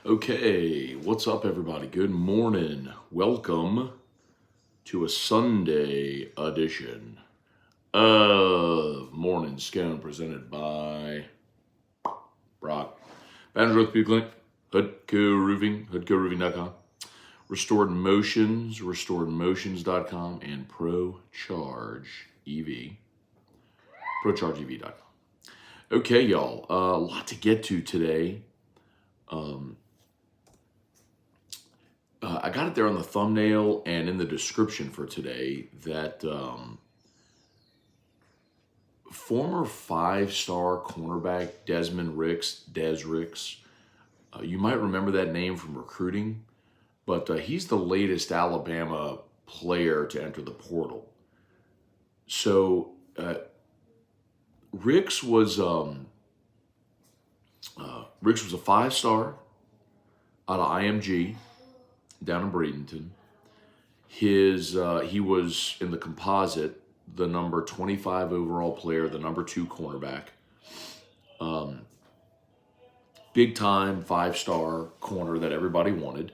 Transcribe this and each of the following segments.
Okay, what's up, everybody? Good morning. Welcome to a Sunday edition of Morning Scone presented by Brock. Banner Growth People, Hoodco Roofing, hoodcoroofing.com, Restored Motions, restoredmotions.com, and ProChargeEV.com. Okay, y'all, a lot to get to today. I got it there on the thumbnail and in the description for today that former five-star cornerback Desmond Ricks, Des Ricks, you might remember that name from recruiting, but he's the latest Alabama player to enter the portal. So Ricks was a five-star out of IMG down in Bradenton. He was in the composite, the number 25 overall player, the number 2 cornerback. Big time 5-star corner that everybody wanted.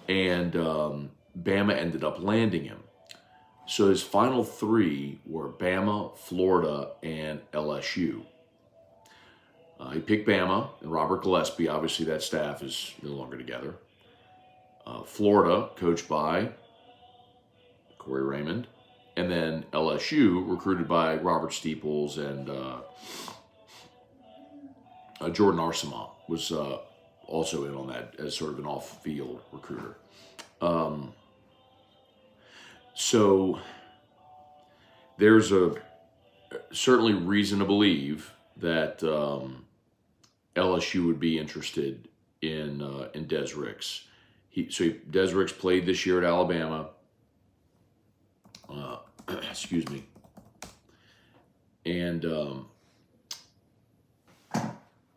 And Bama ended up landing him. So his final 3 were Bama, Florida, and LSU. He picked Bama, and Robert Gillespie, obviously that staff is no longer together. Florida, coached by Corey Raymond, and then LSU, recruited by Robert Steeples and Jordan Arcemont was also in on that as sort of an off-field recruiter. So there's certainly reason to believe that LSU would be interested in Des Ricks. Des Ricks played this year at Alabama. Excuse me. And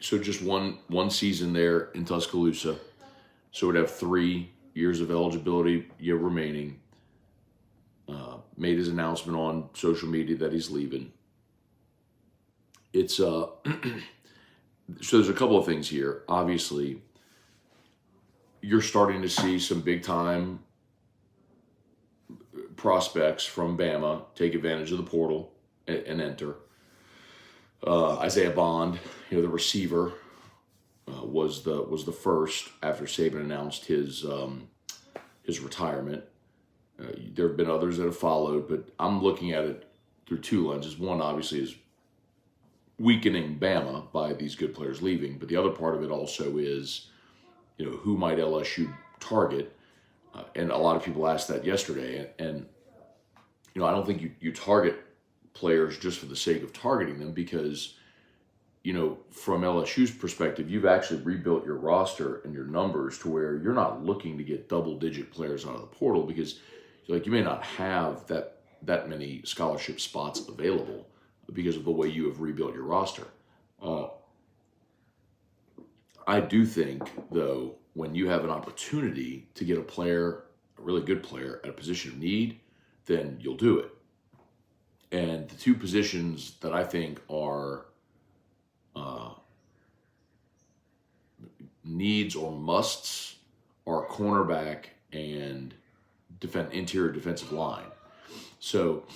so just one season there in Tuscaloosa. So would have 3 years of eligibility remaining. Made his announcement on social media that he's leaving. It's so there's a couple of things here. Obviously, you're starting to see some big time prospects from Bama take advantage of the portal and enter. Isaiah Bond, the receiver, was the first after Saban announced his retirement. There have been others that have followed, but I'm looking at it through 2 lenses. One, obviously, is weakening Bama by these good players leaving, but the other part of it also is, who might LSU target? And a lot of people asked that yesterday. And I don't think you target players just for the sake of targeting them because, from LSU's perspective, you've actually rebuilt your roster and your numbers to where you're not looking to get double-digit players out of the portal because, you may not have that many scholarship spots available because of the way you have rebuilt your roster. I do think, though, when you have an opportunity to get a really good player at a position of need, then you'll do it. And the 2 positions that I think are needs or musts are cornerback and interior defensive line. So,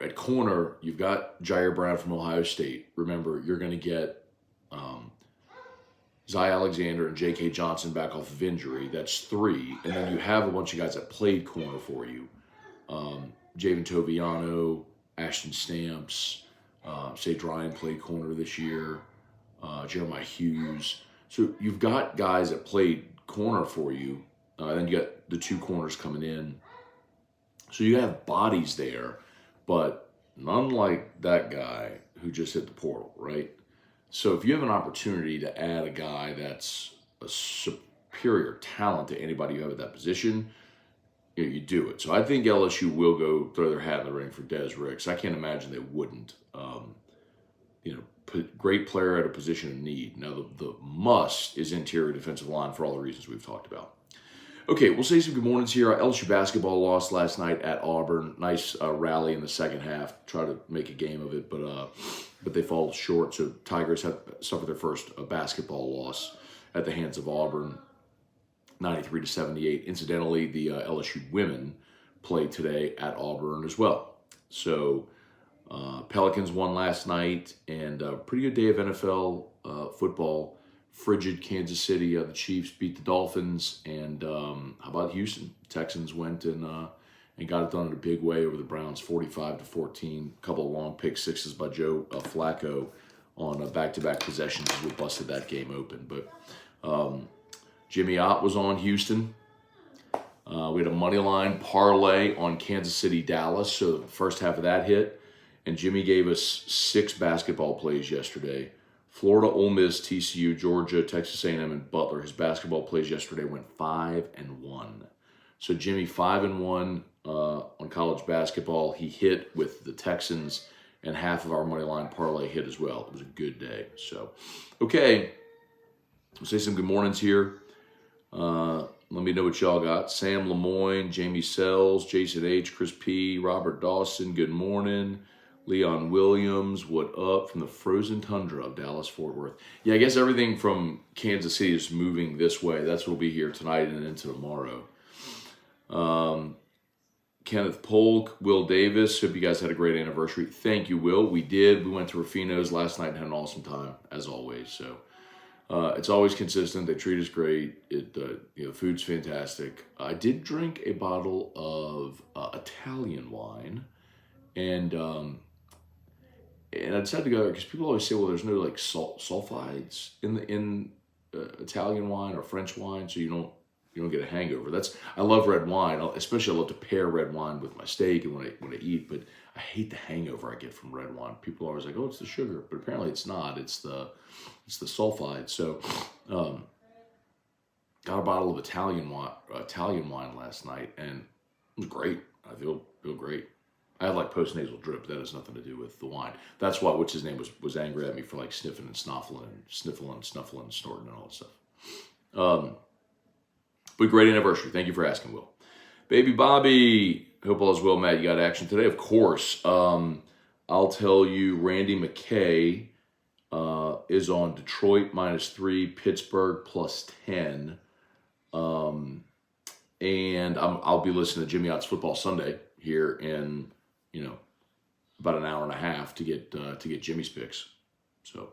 at corner, you've got Jair Brown from Ohio State. Remember, you're going to get Zy Alexander and J.K. Johnson back off of injury. That's 3. And then you have a bunch of guys that played corner for you. Javen Toviano, Ashton Stamps, Sage Ryan played corner this year. Jeremiah Hughes. So you've got guys that played corner for you. Then you got the 2 corners coming in. So you have bodies there, but none like that guy who just hit the portal, right? So if you have an opportunity to add a guy that's a superior talent to anybody you have at that position, you do it. So I think LSU will go throw their hat in the ring for Des Ricks. I can't imagine they wouldn't. Great player at a position of need. Now, the must is interior defensive line for all the reasons we've talked about. Okay, we'll say some good mornings here. LSU basketball lost last night at Auburn. Nice rally in the second half. Try to make a game of it, but they fall short. So Tigers have suffered their first basketball loss at the hands of Auburn, 93-78. Incidentally, the LSU women played today at Auburn as well. So Pelicans won last night, and a pretty good day of NFL football. Frigid Kansas City, the Chiefs beat the Dolphins, and how about Houston? Texans went and got it done in a big way over the Browns, 45-14. A couple of long pick sixes by Joe Flacco on back-to-back possessions as we busted that game open. But Jimmy Ott was on Houston. We had a money line parlay on Kansas City, Dallas. So the first half of that hit, and Jimmy gave us 6 basketball plays yesterday. Florida, Ole Miss, TCU, Georgia, Texas A&M, and Butler. His basketball plays yesterday went 5-1. So Jimmy 5-1 on college basketball. He hit with the Texans, and half of our money line parlay hit as well. It was a good day. So, okay, we'll say some good mornings here. Let me know what y'all got. Sam Lemoyne, Jamie Sells, Jason H, Chris P, Robert Dawson. Good morning. Leon Williams, what up from the frozen tundra of Dallas-Fort Worth. Yeah, I guess everything from Kansas City is moving this way. That's what will be here tonight and into tomorrow. Kenneth Polk, Will Davis, hope you guys had a great anniversary. Thank you, Will. We did. We went to Rufino's last night and had an awesome time, as always. So it's always consistent. They treat us great. The food's fantastic. I did drink a bottle of Italian wine, and I decided to go there because people always say, well, there's no like sulfides in Italian wine or French wine, so you don't get a hangover. I love red wine, especially I love to pair red wine with my steak and when I eat. But I hate the hangover I get from red wine. People are always like, oh, it's the sugar, but apparently it's not. It's the sulfide. So got a bottle of Italian wine last night, and it was great. I feel great. I have like postnasal drip. That has nothing to do with the wine. That's why what's his name was angry at me for like sniffling and snuffling, snorting, and all that stuff. But great anniversary. Thank you for asking, Will. Baby Bobby, hope all is well, Matt. You got action today, of course. I'll tell you, Randy McKay is on Detroit -3, Pittsburgh +10, and I'll be listening to Jimmy Ott's Football Sunday here in about an hour and a half to get Jimmy's picks. So,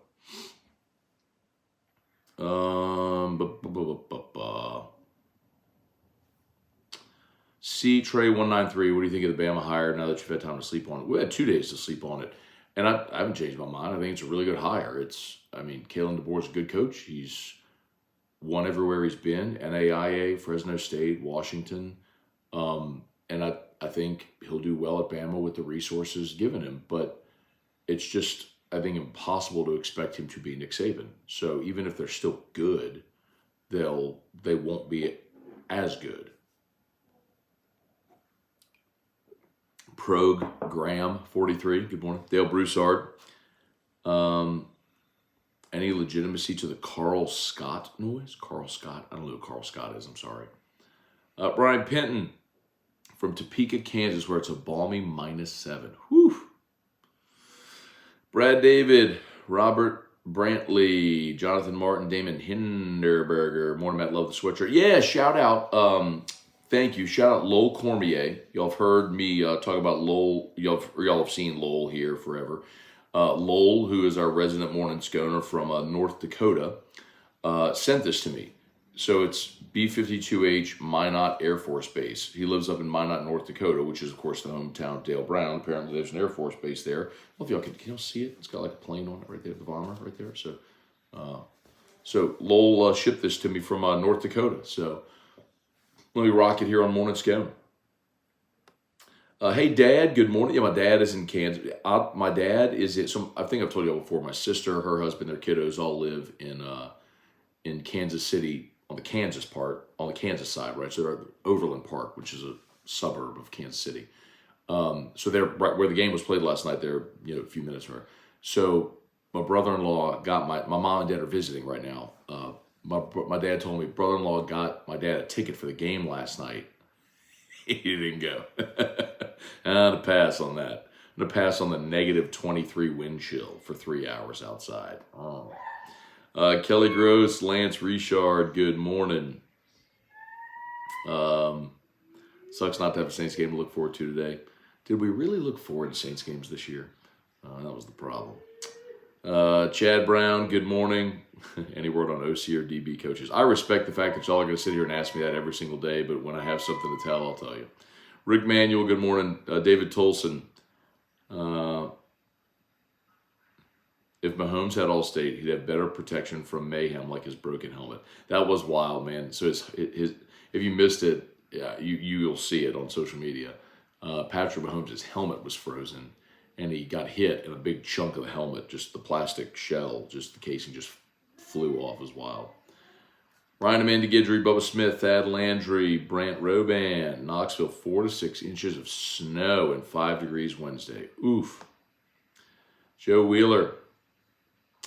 C Trey 193. What do you think of the Bama hire now that you've had time to sleep on it? We had 2 days to sleep on it, and I haven't changed my mind. I think it's a really good hire. Kalen DeBoer's a good coach. He's won everywhere he's been: NAIA, Fresno State, Washington, and I think he'll do well at Bama with the resources given him. But it's just, I think, impossible to expect him to be Nick Saban. So even if they're still good, they won't be as good. Progue Graham 43. Good morning. Dale Broussard. Any legitimacy to the Carl Scott noise? Carl Scott. I don't know who Carl Scott is. I'm sorry. Brian Penton from Topeka, Kansas, where it's a balmy -7. Whew. Brad David, Robert Brantley, Jonathan Martin, Damon Hinderberger. Morning, Matt. Love the sweatshirt. Yeah, shout out. Thank you. Shout out Lowell Cormier. Y'all have heard me talk about Lowell. Y'all have seen Lowell here forever. Lowell, who is our resident morning sconer from North Dakota, sent this to me. So it's B-52H Minot Air Force Base. He lives up in Minot, North Dakota, which is, of course, the hometown of Dale Brown. Apparently, there's an Air Force Base there. Well, if y'all can y'all see it? It's got like a plane on it right there, the bomber right there. So Lowell shipped this to me from North Dakota. So let me rock it here on Morning Scone. Hey, Dad, good morning. Yeah, my dad is in Kansas. My dad is I think I've told you all before. My sister, her husband, their kiddos all live in Kansas City, on the Kansas side, right? So they're at Overland Park, which is a suburb of Kansas City. So they're right where the game was played last night. They're a few minutes from her. So my brother-in-law got my mom and dad are visiting right now my dad told me brother-in-law got my dad a ticket for the game last night. He didn't go. I'm going to pass on that. I'm going to pass on the negative 23 wind chill for 3 hours outside. Oh. Kelly Gross, Lance Richard, good morning. Sucks not to have a Saints game to look forward to today. Did we really look forward to Saints games this year? That was the problem. Chad Brown, good morning. Any word on OC or DB coaches? I respect the fact that y'all are going to sit here and ask me that every single day, but when I have something to tell, I'll tell you. Rick Manuel, good morning. David Tolson. If Mahomes had Allstate, he'd have better protection from mayhem like his broken helmet. That was wild, man. So if you missed it, yeah, you'll see it on social media. Patrick Mahomes' helmet was frozen, and he got hit, and a big chunk of the helmet, just the plastic shell, just the casing just flew off. It was wild. Ryan Amanda Guidry, Bubba Smith, Thad Landry, Brant Roban, Knoxville, 4 to 6 inches of snow and 5 degrees Wednesday. Oof. Joe Wheeler.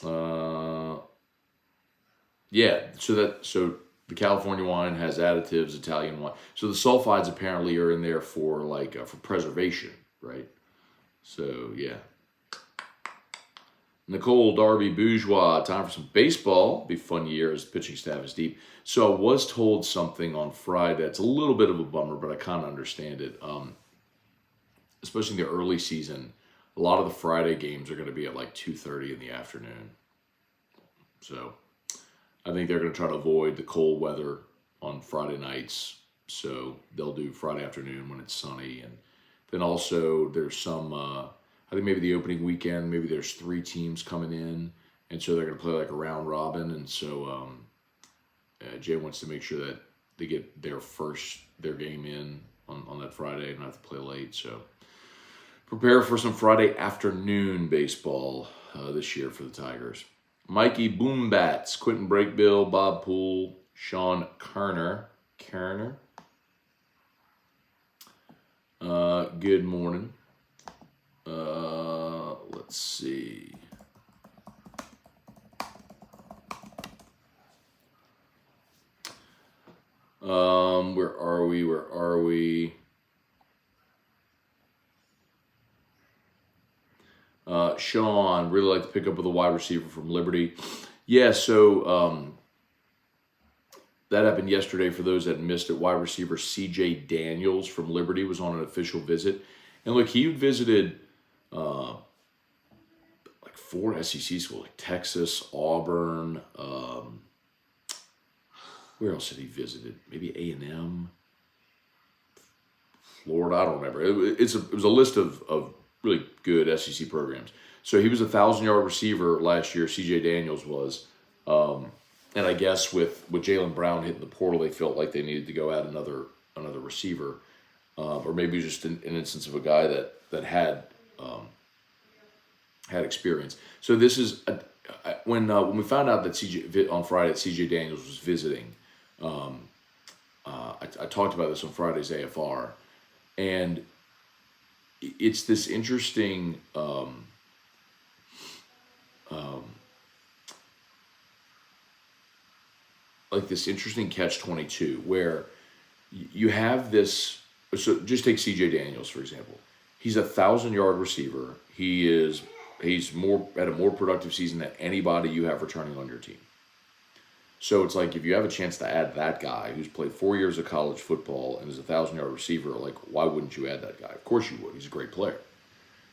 So the California wine has additives, Italian wine. So the sulfides apparently are in there for for preservation, right? So yeah. Nicole Darby Bourgeois, time for some baseball. Be a fun year as the pitching staff is deep. So I was told something on Friday that's a little bit of a bummer, but I kind of understand it. Especially in the early season, a lot of the Friday games are going to be at like 2:30 in the afternoon. So I think they're going to try to avoid the cold weather on Friday nights. So they'll do Friday afternoon when it's sunny. And then also there's some, I think maybe the opening weekend, maybe there's 3 teams coming in. And so they're going to play like a round robin. And so Jay wants to make sure that they get their game in on that Friday and not have to play late. So prepare for some Friday afternoon baseball this year for the Tigers. Mikey Boombats, Quentin Breakbill, Bob Poole, Sean Kerner. Good morning. Let's see. Where are we? Sean, really like to pick up with a wide receiver from Liberty. Yeah, so that happened yesterday. For those that missed it, wide receiver C.J. Daniels from Liberty was on an official visit. And look, he visited like 4 SEC schools, like Texas, Auburn. Where else had he visited? Maybe A&M, Florida. I don't remember. It was a list of really good SEC programs. So he was a 1,000-yard receiver last year. C.J. Daniels was. And I guess with Jaylen Brown hitting the portal, they felt like they needed to go add another receiver, or maybe just an instance of a guy that had experience. So this is when we found out that on Friday that C.J. Daniels was visiting. I talked about this on Friday's AFR, and it's this interesting. Like this interesting catch-22 where you have this. So just take C.J. Daniels for example. He's a 1,000-yard receiver. He's had a more productive season than anybody you have returning on your team. So it's like if you have a chance to add that guy who's played 4 years of college football and is a 1,000-yard receiver, like why wouldn't you add that guy? Of course you would. He's a great player.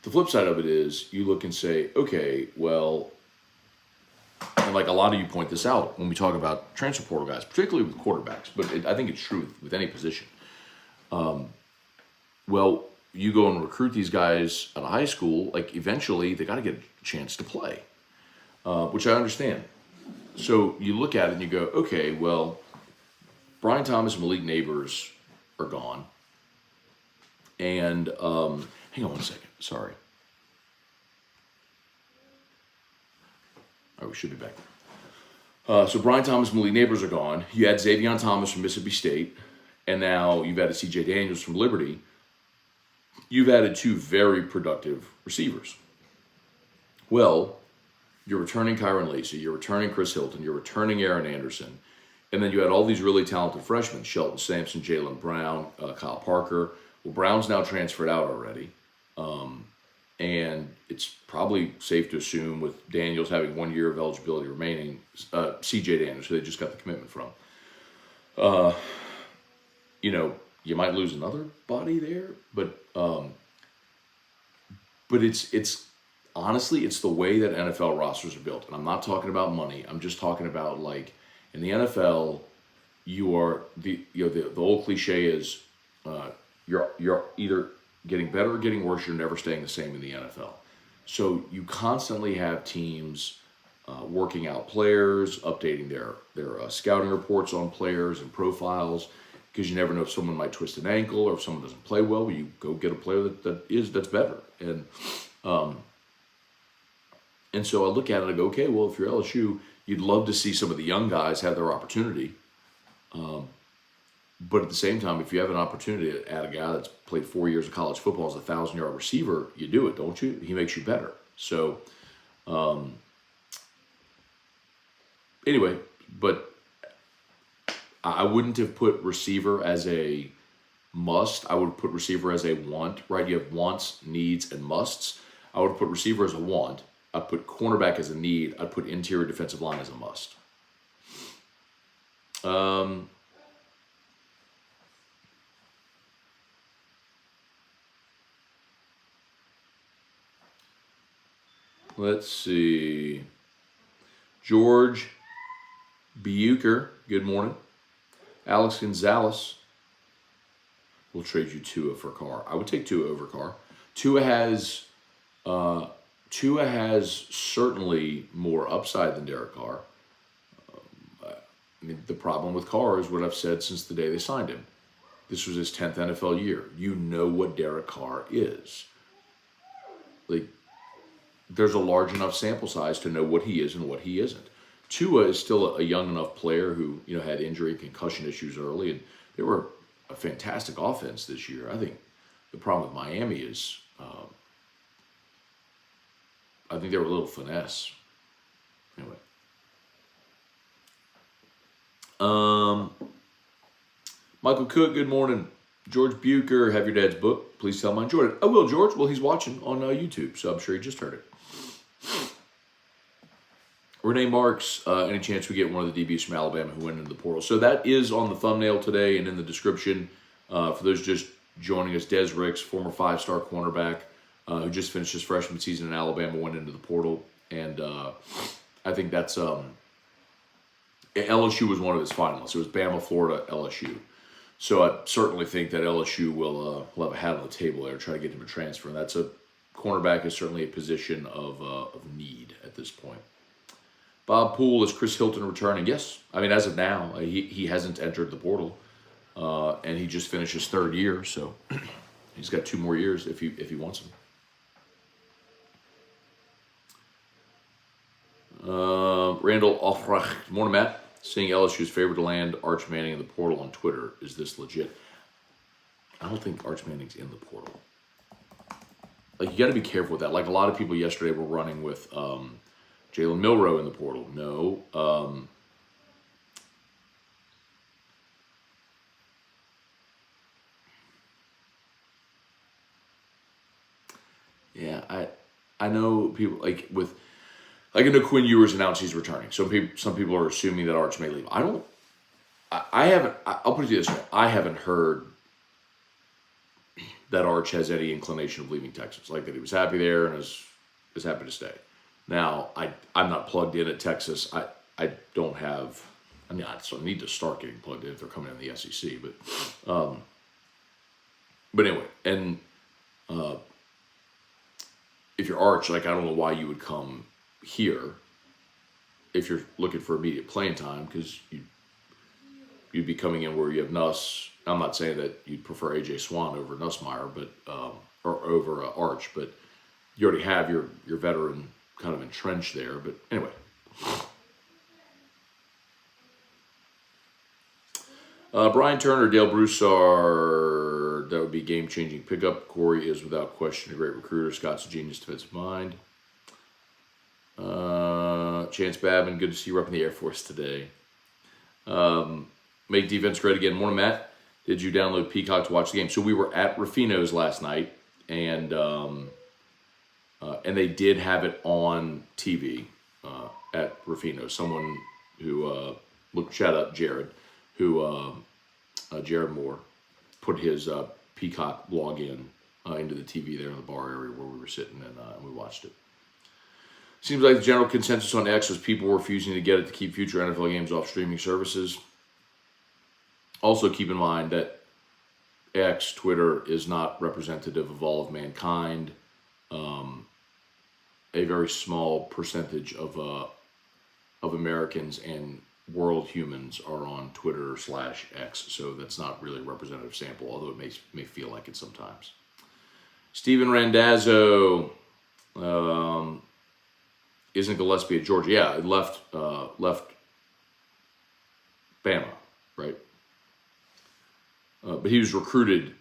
The flip side of it is you look and say, okay, well. And like a lot of you point this out when we talk about transfer portal guys, particularly with quarterbacks, but I think it's true with any position. Well, you go and recruit these guys out of high school, like eventually they got to get a chance to play, which I understand. So you look at it and you go, okay, well, Brian Thomas and Malik Neighbors are gone. And hang on one second, sorry. All right, we should be back. So Brian Thomas and Malik Neighbors are gone. You had Xavion Thomas from Mississippi State, and now you've added C.J. Daniels from Liberty. You've added 2 very productive receivers. Well, you're returning Kyron Lacey, you're returning Chris Hilton, you're returning Aaron Anderson, and then you had all these really talented freshmen: Shelton Sampson, Jalen Brown, Kyle Parker. Well, Brown's now transferred out already. And it's probably safe to assume, with Daniels having 1 year of eligibility remaining, CJ Daniels, who they just got the commitment from, you might lose another body there, but it's honestly, it's the way that NFL rosters are built. And I'm not talking about money. I'm just talking about, like, in the NFL, you are the old cliche is you're either getting better or getting worse. You're never staying the same in the NFL. So you constantly have teams working out players, updating their scouting reports on players and profiles, because you never know if someone might twist an ankle or if someone doesn't play well. You go get a player that's better. And so I look at it and I go, okay, well, if you're LSU, you'd love to see some of the young guys have their opportunity. But at the same time, if you have an opportunity to add a guy that's played 4 years of college football as a 1,000-yard receiver, you do it, don't you? He makes you better. So, anyway, but I wouldn't have put receiver as a must. I would put receiver as a want, right? You have wants, needs, and musts. I would put receiver as a want. I'd put cornerback as a need. I'd put interior defensive line as a must. Let's see. George Bucher, good morning. Alex Gonzalez, we'll trade you Tua for Carr. I would take Tua over Carr. Tua has certainly more upside than Derek Carr. I mean, the problem with Carr is what I've said since the day they signed him. This was his 10th NFL year. You know what Derek Carr is. Like, there's a large enough sample size to know what he is and what he isn't. Tua is still a young enough player who, had injury, concussion issues early, and they were a fantastic offense this year. I think the problem with Miami is, I think they were a little finesse. Anyway. Michael Cook, good morning. George Bucher, have your dad's book. Please tell him I enjoyed it. I will, George. Well, he's watching on YouTube, so I'm sure he just heard it. Renee Marks, any chance we get one of the DBs from Alabama who went into the portal? So that is on the thumbnail today and in the description. For those just joining us, Des Ricks, former 5-star cornerback, who just finished his freshman season in Alabama, went into the portal. And I think that's LSU was one of his finalists. It was Bama, Florida, LSU. So I certainly think that LSU will have a hat on the table there, try to get him a transfer. And that's cornerback is certainly a position of need at this point. Bob Poole, is Chris Hilton returning? Yes. I mean, as of now, he hasn't entered the portal, and he just finished his 3rd year, so he's got 2 more years if he wants them. Randall Offrach, morning, Matt. Seeing LSU's favorite to land Arch Manning in the portal on Twitter. Is this legit? I don't think Arch Manning's in the portal. Like, you got to be careful with that. Like, a lot of people yesterday were running with Jalen Milroe in the portal. No. Yeah, I know people like with. Like, I know Quinn Ewers announced he's returning. Some people are assuming that Arch may leave. I'll put it this way. I haven't heard that Arch has any inclination of leaving Texas. Like, that he was happy there and is happy to stay. Now, I'm not plugged in at Texas. I don't have, I need to start getting plugged in if they're coming in the SEC. But anyway, and if you're Arch, like, I don't know why you would come here if you're looking for immediate playing time, because you'd be coming in where you have Nuss. I'm not saying that you'd prefer AJ Swan over Nussmeier, but or over Arch, but you already have your veteran kind of entrenched there. But anyway, Brian Turner, Dale Broussard, that would be game-changing pickup. Corey is without question a great recruiter. Scott's a genius defensive mind. Chance Babin, good to see you up in the Air Force today. Make defense great again. Morning, Matt. Did you download Peacock to watch the game? So we were at Rufino's last night, and they did have it on TV at Rufino's. Someone who shout out Jared, who Jared Moore put his Peacock login into the TV there in the bar area where we were sitting, and we watched it. Seems like the general consensus on X was people were refusing to get it to keep future NFL games off streaming services. Also, keep in mind that X, Twitter, is not representative of all of mankind. A very small percentage of Americans and world humans are on Twitter/X, so that's not really a representative sample, although it may feel like it sometimes. Steven Randazzo, isn't Gillespie at Georgia? Yeah, it left Bama, right? But he was recruited.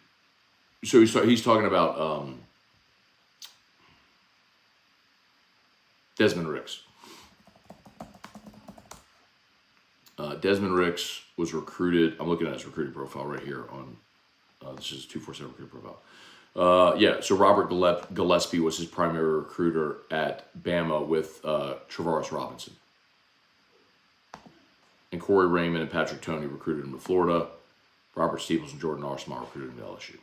So he's talking about Desmond Ricks. Desmond Ricks was recruited. I'm looking at his recruiting profile right here on this is 247 recruiting profile. So Robert Gillespie was his primary recruiter at Bama with Travaris Robinson. And Corey Raymond and Patrick Toney recruited him to Florida. Robert Stevens and Jordan Arsma recruited him to LSU.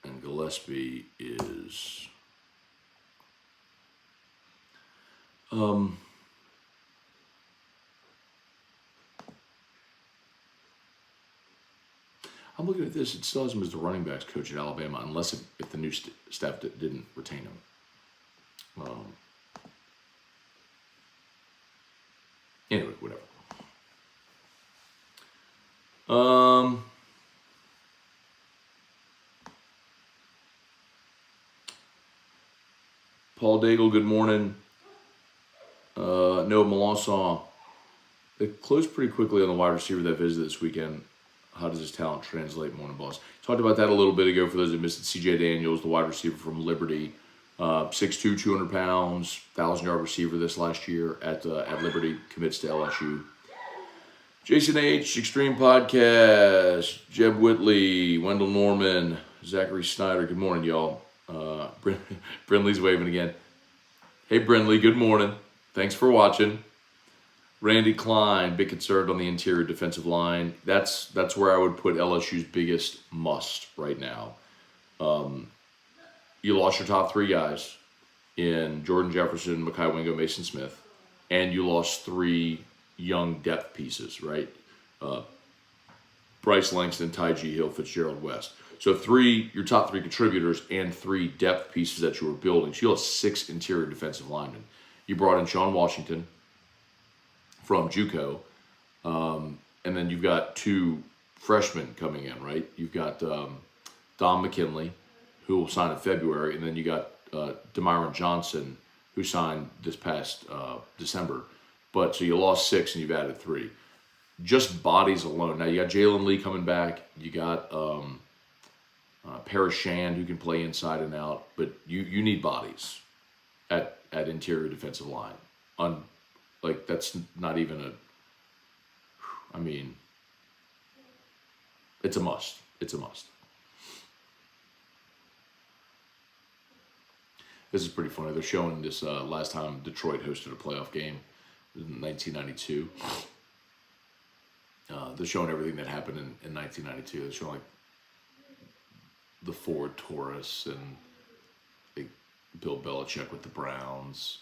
And Gillespie is... I'm looking at this. It still has him as the running backs coach at Alabama, unless if the new staff didn't retain him. Anyway, whatever. Paul Daigle, good morning. Noah Melanson. They closed pretty quickly on the wide receiver that visited this weekend. How does his talent translate? Morning, boss. Talked about that a little bit ago for those that missed it. C.J. Daniels, the wide receiver from Liberty. 6'2", 200 pounds, 1,000-yard receiver this last year at Liberty, commits to LSU. Jason H., Extreme Podcast, Jeb Whitley, Wendell Norman, Zachary Snyder. Good morning, y'all. Brinley's waving again. Hey, Brinley, good morning. Thanks for watching. Randy Klein, big concerned on the interior defensive line. That's where I would put LSU's biggest must right now. You lost your top three guys in Jordan Jefferson, Mekhi Wingo, Mason Smith, and you lost three young depth pieces, right? Bryce Langston, Ty G. Hill, Fitzgerald West. So your top three contributors and three depth pieces that you were building. So you lost 6 interior defensive linemen. You brought in Sean Washington from JUCO, and then you've got 2 freshmen coming in, right? You've got Dom McKinley, who will sign in February, and then you got Demyron Johnson, who signed this past December. But so you lost 6 and you've added 3. Just bodies alone. Now you got Jalen Lee coming back. You got Paris Shand, who can play inside and out. But you need bodies at interior defensive line. That's not even it's a must. It's a must. This is pretty funny. They're showing this last time Detroit hosted a playoff game in 1992. They're showing everything that happened in 1992. They're showing the Ford Taurus and Bill Belichick with the Browns.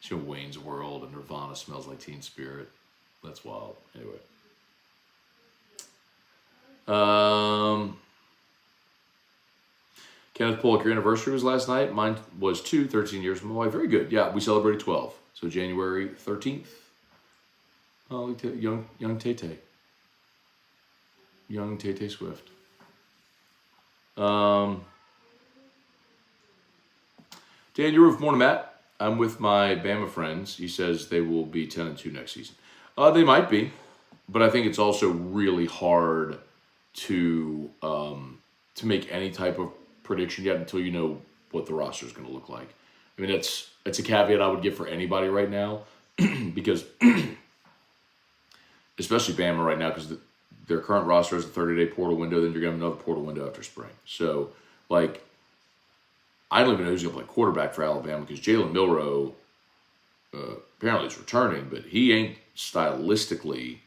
Showing Wayne's World and Nirvana Smells Like Teen Spirit. That's wild. Anyway. Kenneth Pollock, your anniversary was last night. Mine was 13 years from my wife. Very good. Yeah, we celebrated 12. So January 13th. Oh, young Tay-Tay. Young Tay-Tay Swift. Dan, you're with morning, Matt. I'm with my Bama friends. He says they will be 10-2 next season. They might be, but I think it's also really hard to to make any type of prediction yet until you know what the roster is going to look like. I mean, it's a caveat I would give for anybody right now because especially Bama right now because their current roster has a 30-day portal window. Then you're going to have another portal window after spring. So, like, I don't even know who's going to play quarterback for Alabama because Jalen Milroe apparently is returning, but he ain't stylistically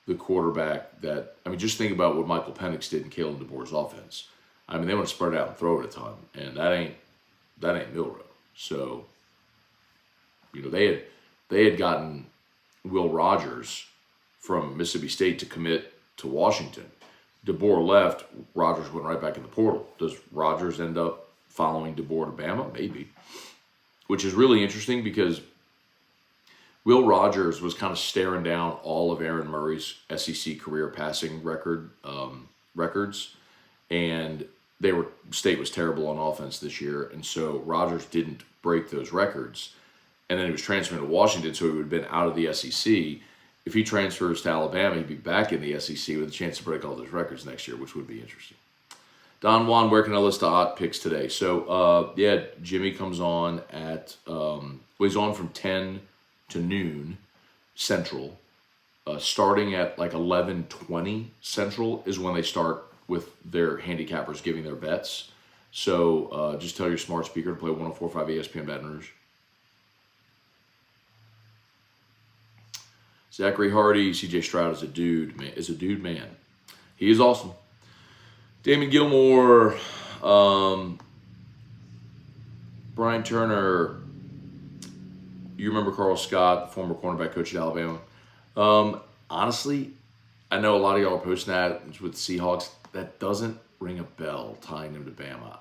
the quarterback that, I mean, just think about what Michael Penix did in Kalen DeBoer's offense. I mean, they want to spread out and throw it a ton, and that ain't Milroe. So, you know, they had gotten Will Rogers from Mississippi State to commit to Washington. DeBoer left, Rogers went right back in the portal. Does Rogers end up following DeBoer to Bama? Maybe. Which is really interesting because Will Rogers was kind of staring down all of Aaron Murray's SEC career passing records, and State was terrible on offense this year, and so Rogers didn't break those records, and then he was transferring to Washington, so he would have been out of the SEC. If he transfers to Alabama, he'd be back in the SEC with a chance to break all those records next year, which would be interesting. Don Juan, where can I list the hot picks today? So, Jimmy comes on at, he's on from 10 to noon Central. Starting at like 11:20 Central is when they start with their handicappers giving their bets. So just tell your smart speaker to play 104.5 ESPN Baton Rouge. Zachary Hardy, CJ Stroud is a dude man. He is awesome. Damon Gilmore, Brian Turner. You remember Carl Scott, former cornerback coach at Alabama. Honestly, I know a lot of y'all are posting that with the Seahawks. That doesn't ring a bell tying them to Bama.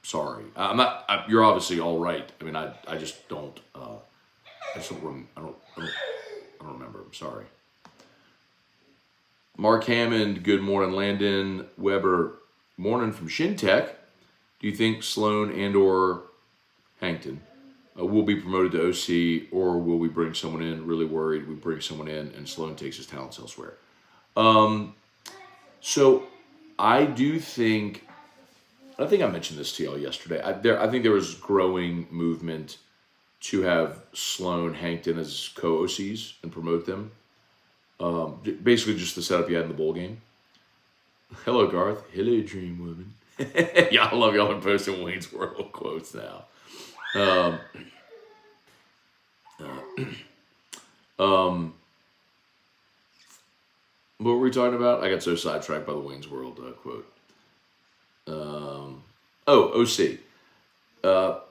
Sorry. I'm not. You're obviously all right. I mean, I just don't. I don't remember. I'm sorry. Mark Hammond. Good morning, Landon Weber. Morning from Shintech. Do you think Sloan and/or Hankton will be promoted to OC, or will we bring someone in? Really worried we bring someone in and Sloan takes his talents elsewhere. So I think I mentioned this to y'all yesterday. I think there was growing movement to have Sloan, Hankton as co-OCs and promote them. Basically just the setup you had in the bowl game. Hello, Garth. Hello, Dream Woman. I love y'all are posting Wayne's World quotes now. What were we talking about? I got so sidetracked by the Wayne's World quote. OC. But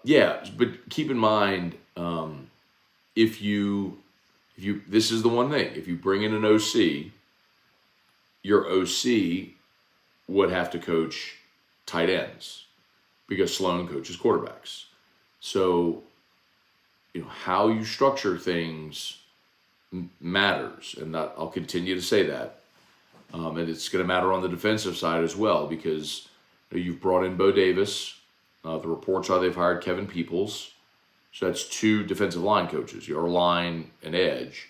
keep in mind, if you, this is the one thing. If you bring in an OC, your OC would have to coach tight ends because Sloan coaches quarterbacks. So, how you structure things matters, and I'll continue to say that. And it's going to matter on the defensive side as well because you've brought in Bo Davis. The reports are they've hired Kevin Peoples. So that's 2 defensive line coaches, your line and edge.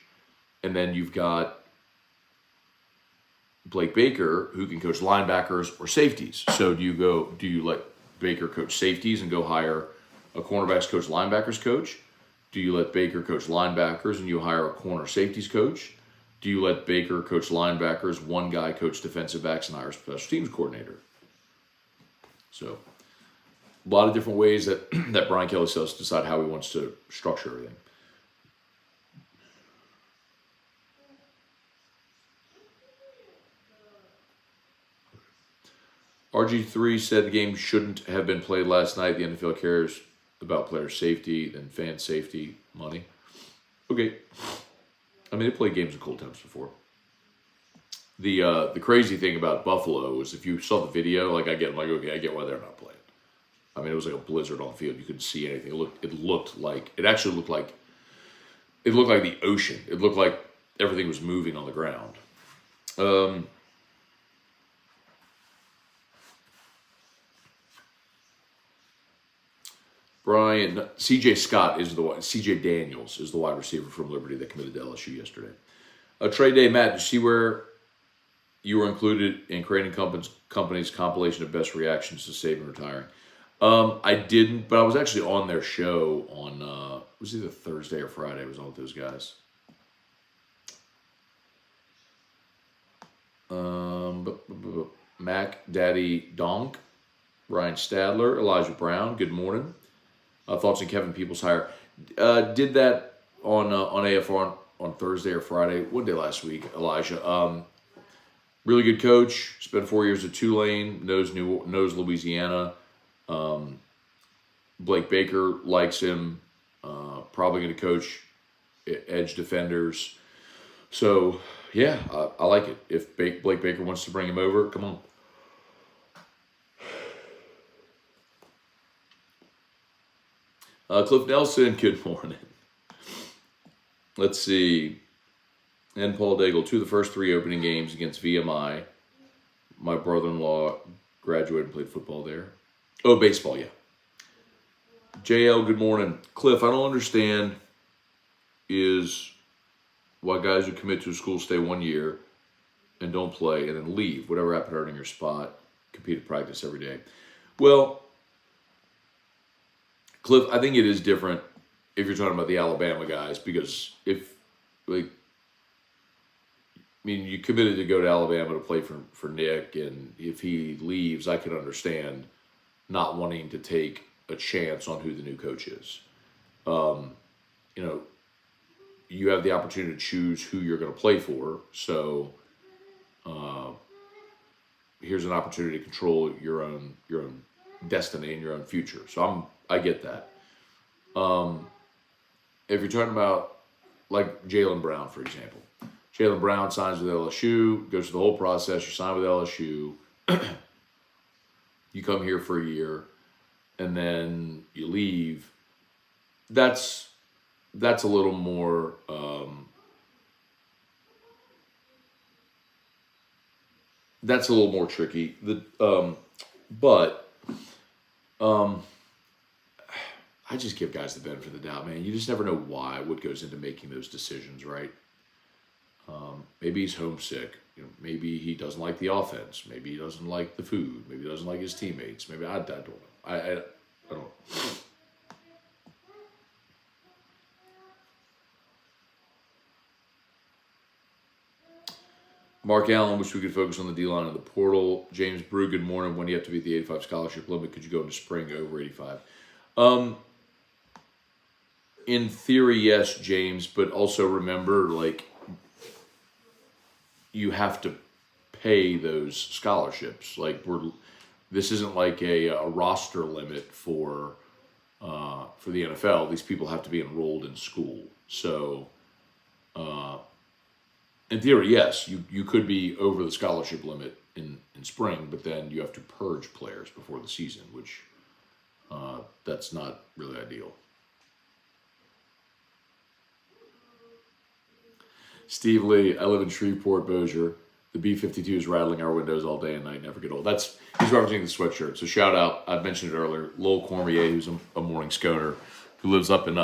And then you've got Blake Baker, who can coach linebackers or safeties. So do you let Baker coach safeties and go hire a cornerbacks coach, linebackers coach? Do you let Baker coach linebackers and you hire a corner safeties coach? Do you let Baker coach linebackers, one guy coach defensive backs, and hire a special teams coordinator? So a lot of different ways that Brian Kelly says to decide how he wants to structure everything. RG3 said the game shouldn't have been played last night. The NFL cares about player safety than fan safety money. Okay. I mean, they played games in cold temps before. The crazy thing about Buffalo is if you saw the video, I get why they're not playing. I mean, it was like a blizzard on the field. You couldn't see anything. It looked like the ocean. It looked like everything was moving on the ground. Brian, CJ Daniels is the wide receiver from Liberty that committed to LSU yesterday. Trade day, Matt, did you see where you were included in Creating Company's compilation of best reactions to Saban retiring. I didn't, but I was actually on their show on, it was either Thursday or Friday. I was on with those guys. Mac Daddy Donk, Ryan Stadler, Elijah Brown, good morning. Thoughts on Kevin Peoples' hire. Did that on AFR on Thursday or Friday. One day last week, Elijah. Really good coach. Spent 4 years at Tulane. Knows Louisiana. Blake Baker likes him. Probably going to coach edge defenders. So, yeah, I like it. If Blake Baker wants to bring him over, come on. Cliff Nelson, good morning. Let's see. And Paul Daigle, 2 of the first 3 opening games against VMI. My brother-in-law graduated and played football there. Oh, baseball, yeah. JL, good morning. Cliff, I don't understand is why guys who commit to a school stay 1 year and don't play and then leave. Whatever happened to earning your spot, compete at practice every day. Well, Cliff, I think it is different if you're talking about the Alabama guys because you committed to go to Alabama to play for Nick, and if he leaves, I can understand not wanting to take a chance on who the new coach is. You have the opportunity to choose who you're going to play for, so here's an opportunity to control your own destiny and your own future. So I get that. If you're talking about like Jaylen Brown, for example, Jaylen Brown signs with LSU, goes through the whole process. You sign with LSU, you come here for a year, and then you leave. That's a little more. That's a little more tricky. But I just give guys the benefit of the doubt, man. You just never know what goes into making those decisions, right? Maybe he's homesick. Maybe he doesn't like the offense. Maybe he doesn't like the food. Maybe he doesn't like his teammates. Maybe I don't know. I don't know. Mark Allen, wish we could focus on the D-line and the portal. James Brew, good morning. When do you have to beat the 85 scholarship limit? Could you go into spring over 85? In theory, yes, James, but also remember, you have to pay those scholarships. This isn't like a roster limit for the NFL. These people have to be enrolled in school. So, in theory, yes, you could be over the scholarship limit in spring, but then you have to purge players before the season, which that's not really ideal. Steve Lee, I live in Shreveport, Bossier. The B-52 is rattling our windows all day and night, never get old. He's referencing the sweatshirt. So shout out, I mentioned it earlier, Lowell Cormier, who's a morning Sconer, who lives up in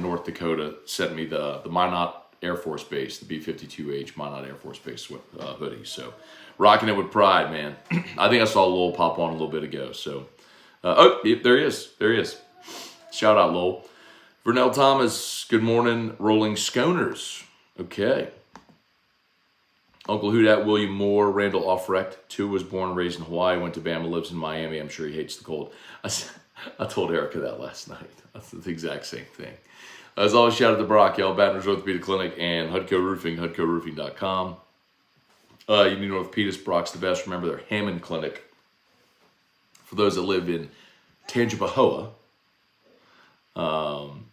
North Dakota, sent me the Minot Air Force Base, the B-52H Minot Air Force Base hoodie. So rocking it with pride, man. I think I saw Lowell pop on a little bit ago. So, there he is. There he is. Shout out, Lowell. Vernell Thomas, good morning, Rolling Sconers. Okay. Uncle Hoodat, William Moore, Randall Offrecht, 2 was born and raised in Hawaii, went to Bama, lives in Miami. I'm sure he hates the cold. I told Erica that last night. That's the exact same thing. As always, shout out to Brock, y'all, Baton Rouge Orthopedic Clinic, and Hudco Roofing, HudcoRoofing.com. You need orthopedist, Brock's the best. Remember their Hammond Clinic. For those that live in Tangipahoa, hang on.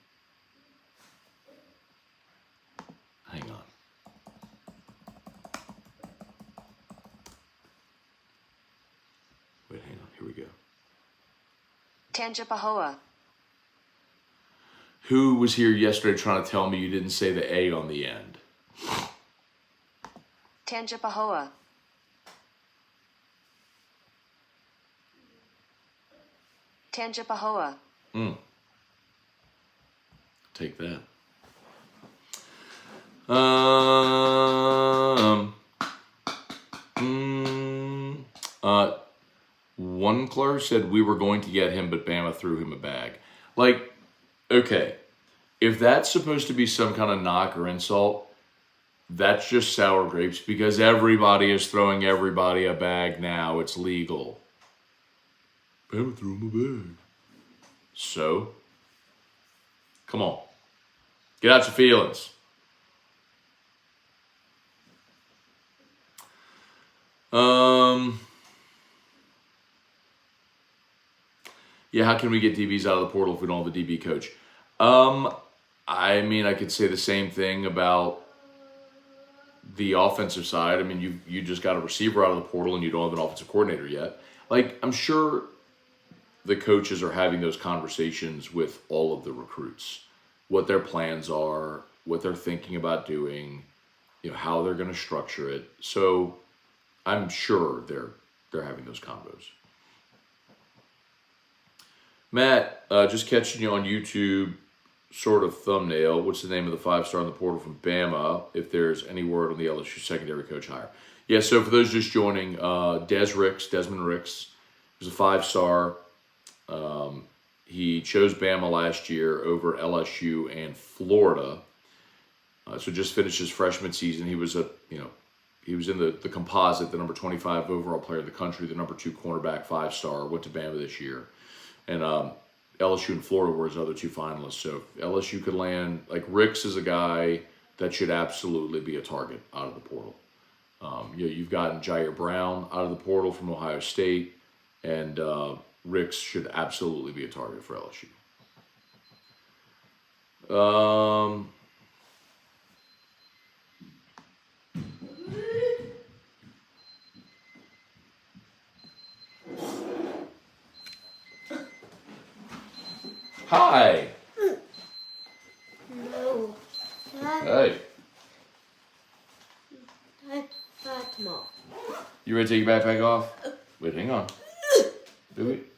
Wait, hang on. Here we go. Tangipahoa. Who was here yesterday trying to tell me you didn't say the A on the end? Tangipahoa. Tangipahoa. Take that. One clerk said we were going to get him, but Bama threw him a bag. Like, okay, if that's supposed to be some kind of knock or insult, that's just sour grapes because everybody is throwing everybody a bag now. It's legal. Bama threw him a bag. So, come on. Get out your feelings. Yeah, how can we get DBs out of the portal if we don't have a DB coach? I mean, I could say the same thing about the offensive side. I mean, you just got a receiver out of the portal and you don't have an offensive coordinator yet. Like, I'm sure the coaches are having those conversations with all of the recruits, what their plans are, what they're thinking about doing, how they're going to structure it. So I'm sure they're having those combos. Matt, just catching you on YouTube, sort of thumbnail. What's the name of the 5-star in the portal from Bama? If there's any word on the LSU secondary coach hire. Yeah, so for those just joining, Desmond Ricks, was a 5-star. He chose Bama last year over LSU and Florida. So just finished his freshman season. He was he was in the composite, the number 25 overall player of the country, the number 2 cornerback, 5-star. Went to Bama this year. And LSU and Florida were his other 2 finalists. So if LSU could land, like Ricks is a guy that should absolutely be a target out of the portal. You've gotten Jair Brown out of the portal from Ohio State, and Ricks should absolutely be a target for LSU. Hi. No. Hey. Tomorrow. You ready to take your backpack off? Wait, hang on. Do it.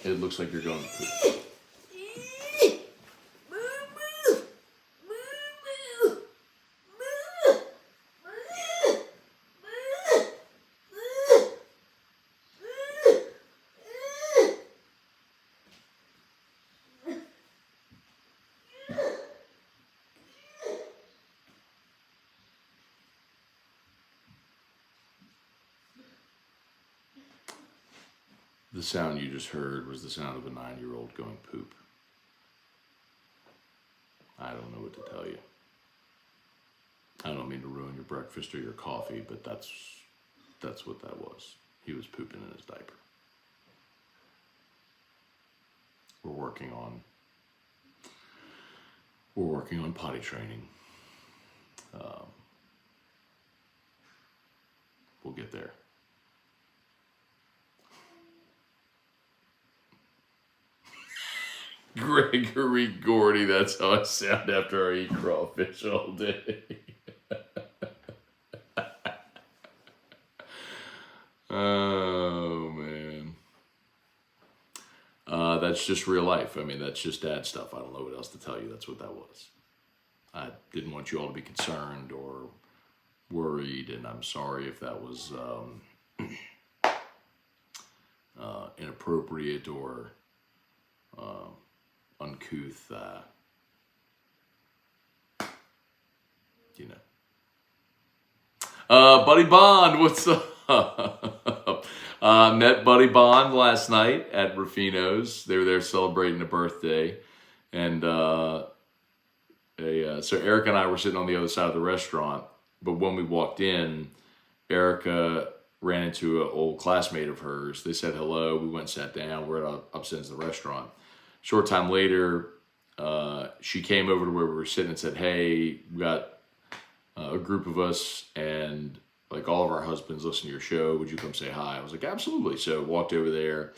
It looks like you're going to poop. The sound you just heard was the sound of a 9-year-old going poop. I don't know what to tell you. I don't mean to ruin your breakfast or your coffee, but that's what that was. He was pooping in his diaper. We're working on potty training. We'll get there. Gregory Gordy, that's how I sound after I eat crawfish all day. Oh, man. That's just real life. I mean, that's just dad stuff. I don't know what else to tell you. That's what that was. I didn't want you all to be concerned or worried, and I'm sorry if that was inappropriate or uncouth, Buddy Bond, what's up? Met Buddy Bond last night at Rufino's. They were there celebrating a birthday. And so Erica and I were sitting on the other side of the restaurant. But when we walked in, Erica ran into an old classmate of hers. They said hello. We went and sat down. We're upstairs in the restaurant. Short time later, she came over to where we were sitting and said, hey, we got a group of us and like all of our husbands listen to your show. Would you come say hi? I was like, absolutely. So walked over there,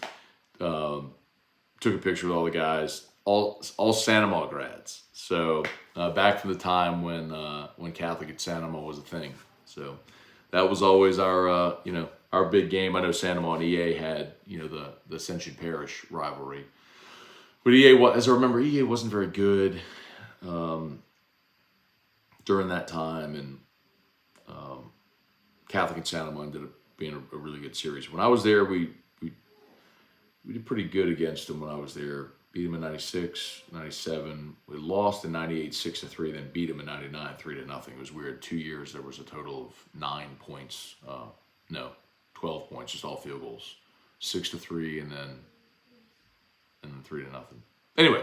took a picture with all the guys, all Santa Ma grads. So back from the time when Catholic at Santa Ma was a thing. So that was always our big game. I know Santa Ma and EA had, the Ascension Parish rivalry. But EA, as I remember, EA wasn't very good during that time, and Catholic and Santa Monica ended up being a really good series. When I was there, we did pretty good against them when I was there. Beat them in 96, 97. We lost in 98, 6-3, then beat them in 99, 3-0. It was weird. 2 years, there was a total of 9 points. 12 points, just all field goals. 6-3, and then 3-0. Anyway,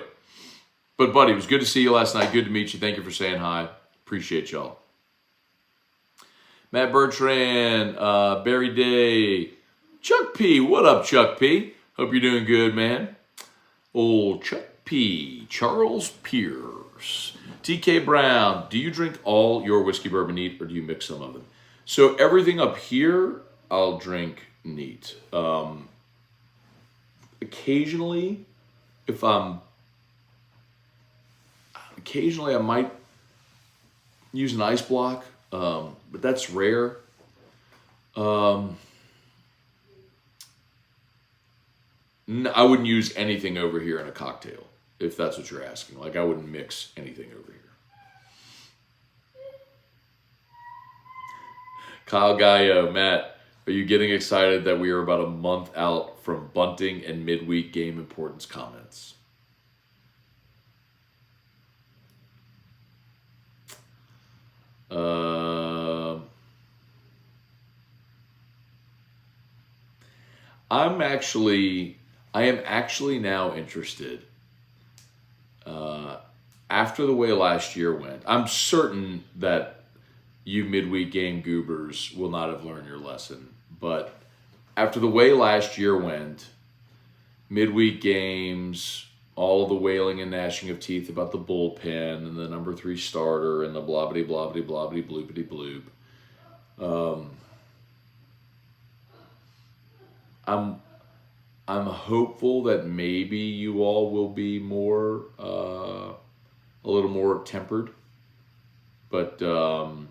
but buddy, it was good to see you last night. Good to meet you. Thank you for saying hi. Appreciate y'all. Matt Bertrand, Barry Day, Chuck P. What up, Chuck P? Hope you're doing good, man. Old Chuck P. Charles Pierce. TK Brown, do you drink all your whiskey bourbon neat or do you mix some of them? So everything up here, I'll drink neat. Occasionally, occasionally I might use an ice block, but that's rare. I wouldn't use anything over here in a cocktail, if that's what you're asking. Like, I wouldn't mix anything over here. Kyle Gallo, Matt, are you getting excited that we are about a month out from bunting and midweek game importance comments? I am actually now interested. After the way last year went, I'm certain that you midweek game goobers will not have learned your lesson. But after the way last year went, midweek games, all of the wailing and gnashing of teeth about the bullpen and the number 3 starter and the blobbity blobbity blobbity bloopity bloop. I'm hopeful that maybe you all will be more, a little more tempered, but probably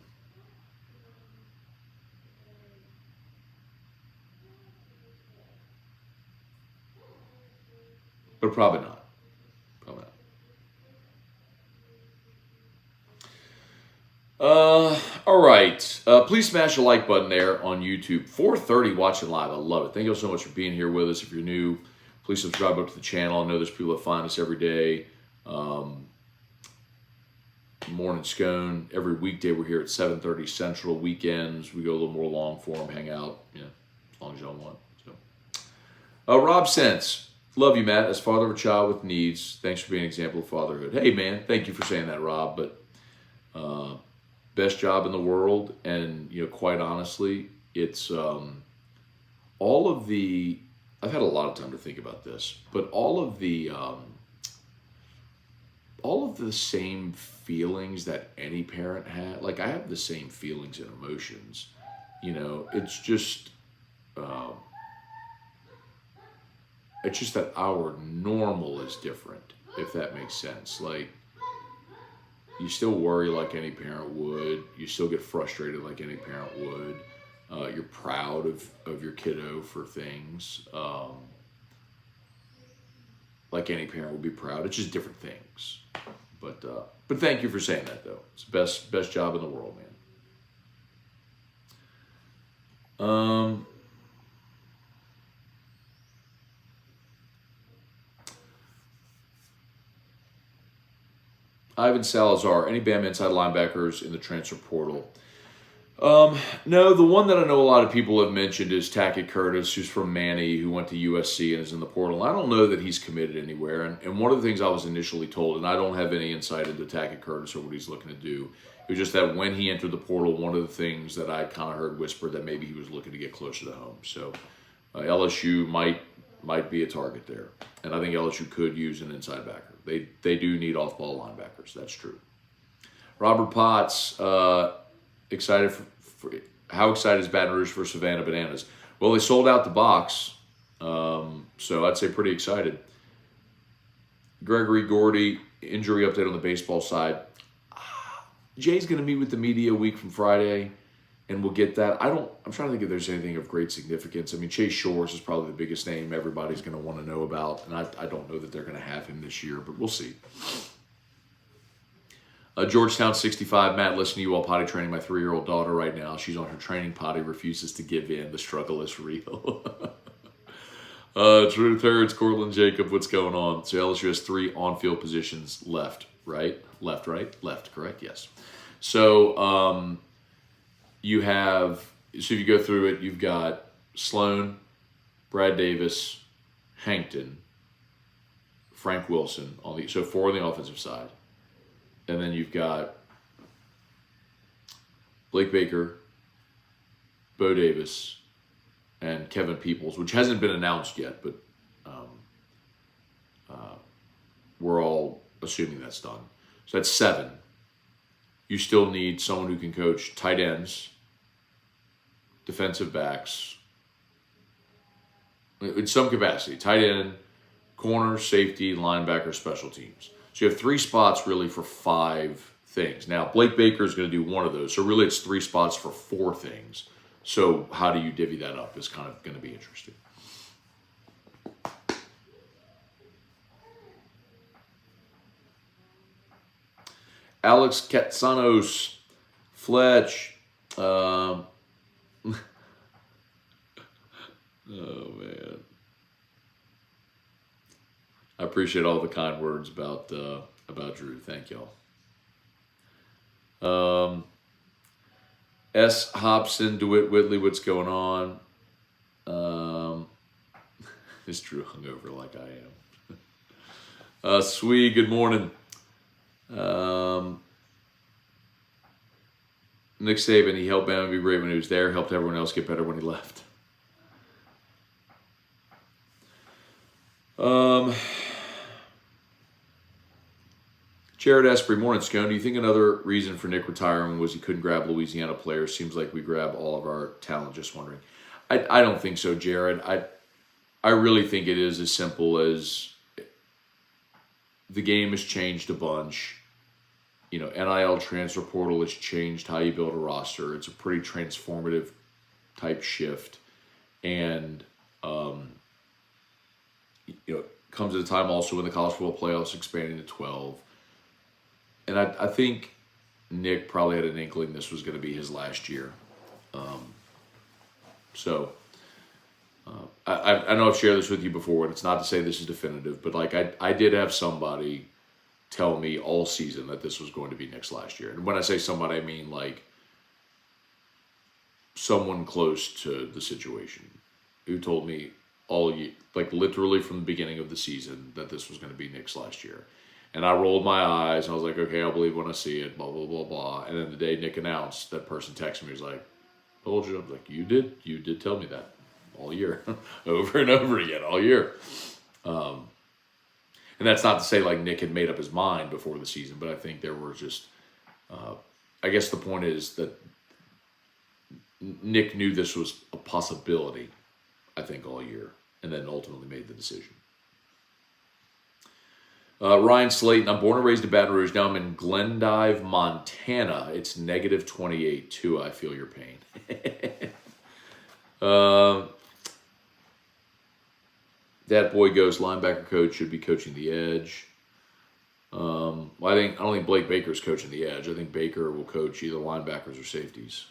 not. Probably not. All right. Please smash the like button there on YouTube. 4:30 watching live. I love it. Thank you all so much for being here with us. If you're new, please subscribe up to the channel. I know there's people that find us every day. Morning Scone. Every weekday we're here at 7:30 Central. Weekends we go a little more long form, hang out. Yeah, as long as y'all want. So, Rob Sense. Love you, Matt. As father of a child with needs, thanks for being an example of fatherhood. Hey, man, thank you for saying that, Rob. But best job in the world, and quite honestly, it's all of the. I've had a lot of time to think about this, but all of the same feelings that any parent had. Like, I have the same feelings and emotions. It's just. It's just that our normal is different, if that makes sense. Like, you still worry like any parent would. You still get frustrated like any parent would. You're proud of your kiddo for things. Like any parent would be proud. It's just different things. But thank you for saying that, though. It's the best job in the world, man. Ivan Salazar, any Bama inside linebackers in the transfer portal? No, the one that I know a lot of people have mentioned is Tackett Curtis, who's from Manny, who went to USC and is in the portal. I don't know that he's committed anywhere. And one of the things I was initially told, and I don't have any insight into Tackett Curtis or what he's looking to do, it was just that when he entered the portal, one of the things that I kind of heard whispered that maybe he was looking to get closer to home. So LSU might be a target there. And I think LSU could use an inside backer. They do need off-ball linebackers. That's true. Robert Potts, excited for how excited is Baton Rouge for Savannah Bananas? Well, they sold out the box, so I'd say pretty excited. Gregory Gordy, injury update on the baseball side. Jay's going to meet with the media a week from Friday, and we'll get that. I'm trying to think if there's anything of great significance. I mean, Chase Shores is probably the biggest name everybody's going to want to know about, and I don't know that they're going to have him this year, but we'll see. Georgetown 65. Matt, listen to you while potty training my 3-year-old daughter right now. She's on her training potty, refuses to give in. The struggle is real. True thirds, Cortland Jacob, what's going on? So LSU has 3 on-field positions left, right? Left, right? Left, correct? Yes. So you have, so if you go through it, you've got Sloan, Brad Davis, Hankton, Frank Wilson, so 4 on the offensive side. And then you've got Blake Baker, Bo Davis, and Kevin Peoples, which hasn't been announced yet, but we're all assuming that's done. So that's 7. You still need someone who can coach tight ends, defensive backs, in some capacity, tight end, corner, safety, linebacker, special teams. So you have 3 spots really for 5 things. Now, Blake Baker is going to do one of those. So really it's 3 spots for 4 things. So how do you divvy that up is kind of going to be interesting. Alex Katsanos, Fletch. Oh, man. I appreciate all the kind words about Drew. Thank y'all. S. Hobson, DeWitt Whitley, what's going on? Is Drew hungover like I am? Swee, good morning. Nick Saban, he helped Bama be great when he was there, helped everyone else get better when he left. Jared Esprit, morning, Scone. Do you think another reason for Nick retiring was he couldn't grab Louisiana players? Seems like we grab all of our talent. Just wondering. I don't think so, Jared. I really think it is as simple as the game has changed a bunch. You know, NIL transfer portal has changed how you build a roster. It's a pretty transformative type shift. And, you know, comes at a time also when the college football playoffs expanding to 12. And I think Nick probably had an inkling this was going to be his last year. I know I've shared this with you before, and it's not to say this is definitive, but like I did have somebody tell me all season that this was going to be Nick's last year. And when I say somebody, I mean like someone close to the situation who told me all year, like literally from the beginning of the season, that this was going to be Nick's last year. And I rolled my eyes, and I was like, okay, I'll believe when I see it, blah, blah, blah, blah. And then the day Nick announced, that person texted me, he was like, told you. I was like, you did tell me that all year, over and over again, all year. And that's not to say like Nick had made up his mind before the season, but I think there were just, I guess the point is that Nick knew this was a possibility, I think, all year, and then ultimately made the decision. Ryan Slayton, I'm born and raised in Baton Rouge. Now I'm in Glendive, Montana. It's negative 28 too. I feel your pain. That boy goes, linebacker coach should be coaching the edge. I don't think Blake Baker's coaching the edge. I think Baker will coach either linebackers or safeties.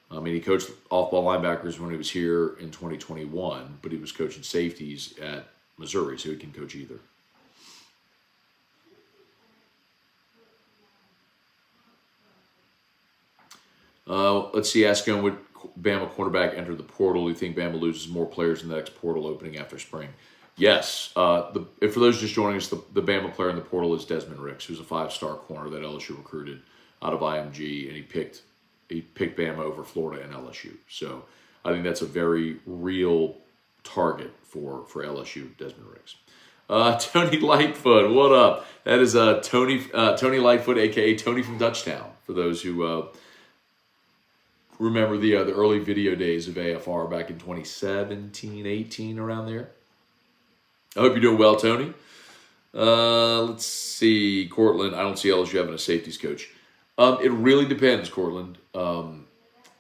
I mean, he coached off-ball linebackers when he was here in 2021, but he was coaching safeties at Missouri, so he can coach either. Let's see, Ascone, would Bama quarterback enter the portal? Do you think Bama loses more players in the next portal opening after spring? Yes. For those just joining us, the Bama player in the portal is Desmond Ricks, who's a 5-star corner that LSU recruited out of IMG, and he picked Bama over Florida and LSU. So I think that's a very real target for LSU, Desmond Ricks. Tony Lightfoot, what up? That is Tony Lightfoot, a.k.a. Tony from Dutchtown, for those who remember the early video days of AFR back in 2017, 18, around there. I hope you're doing well, Tony. Let's see. Cortland, I don't see LSU having a safeties coach. It really depends, Cortland.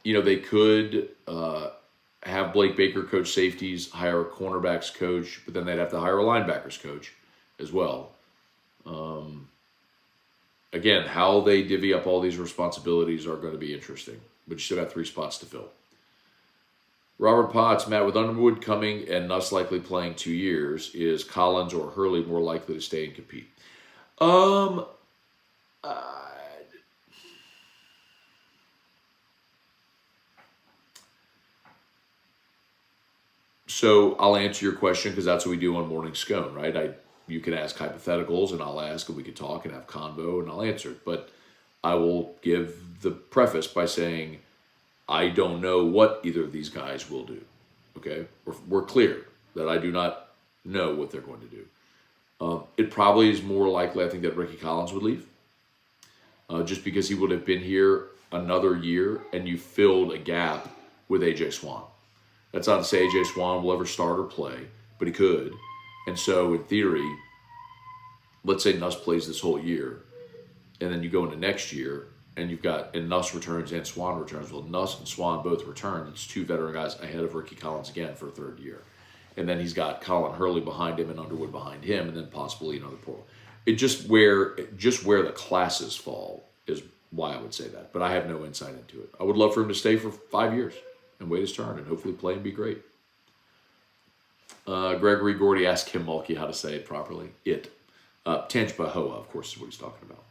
They could have Blake Baker coach safeties, hire a cornerbacks coach, but then they'd have to hire a linebackers coach as well. again, how they divvy up all these responsibilities are going to be interesting. But you still got 3 spots to fill. Robert Potts, Matt, with Underwood coming and Nuss likely playing 2 years, is Collins or Hurley more likely to stay and compete? So I'll answer your question because that's what we do on Morning Scone, right? You can ask hypotheticals and I'll ask and we can talk and have convo and I'll answer it. But I will give the preface by saying I don't know what either of these guys will do. Okay? We're clear that I do not know what they're going to do. It probably is more likely, I think, that Ricky Collins would leave. Just because he would have been here another year and you filled a gap with A.J. Swan. That's not to say A.J. Swan will ever start or play, but he could. And so, in theory, let's say Nuss plays this whole year, and then you go into next year, and you've got, and Nuss returns and Swan returns. Well, Nuss and Swan both return. It's 2 veteran guys ahead of Ricky Collins again for a 3rd year. And then he's got Colin Hurley behind him and Underwood behind him, and then possibly another portal. Just where the classes fall is why I would say that. But I have no insight into it. I would love for him to stay for 5 years and wait his turn and hopefully play and be great. Gregory Gordy asked Kim Mulkey how to say it properly. Tanjba Hoa, of course, is what he's talking about.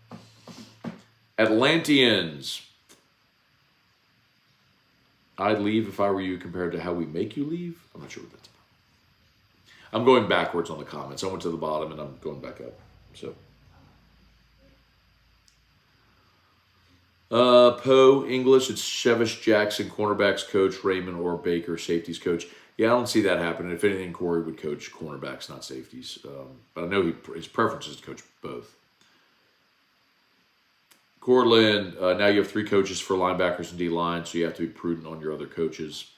Atlanteans. I'd leave if I were you compared to how we make you leave. I'm not sure what that's about. I'm going backwards on the comments. I went to the bottom and I'm going back up. So. Poe, English, it's Chevish Jackson, cornerbacks coach, Raymond or Baker, safeties coach. Yeah, I don't see that happening. If anything, Corey would coach cornerbacks, not safeties. But I know his preference is to coach both. Cortland, now you have 3 coaches for linebackers and D-line, so you have to be prudent on your other coaches.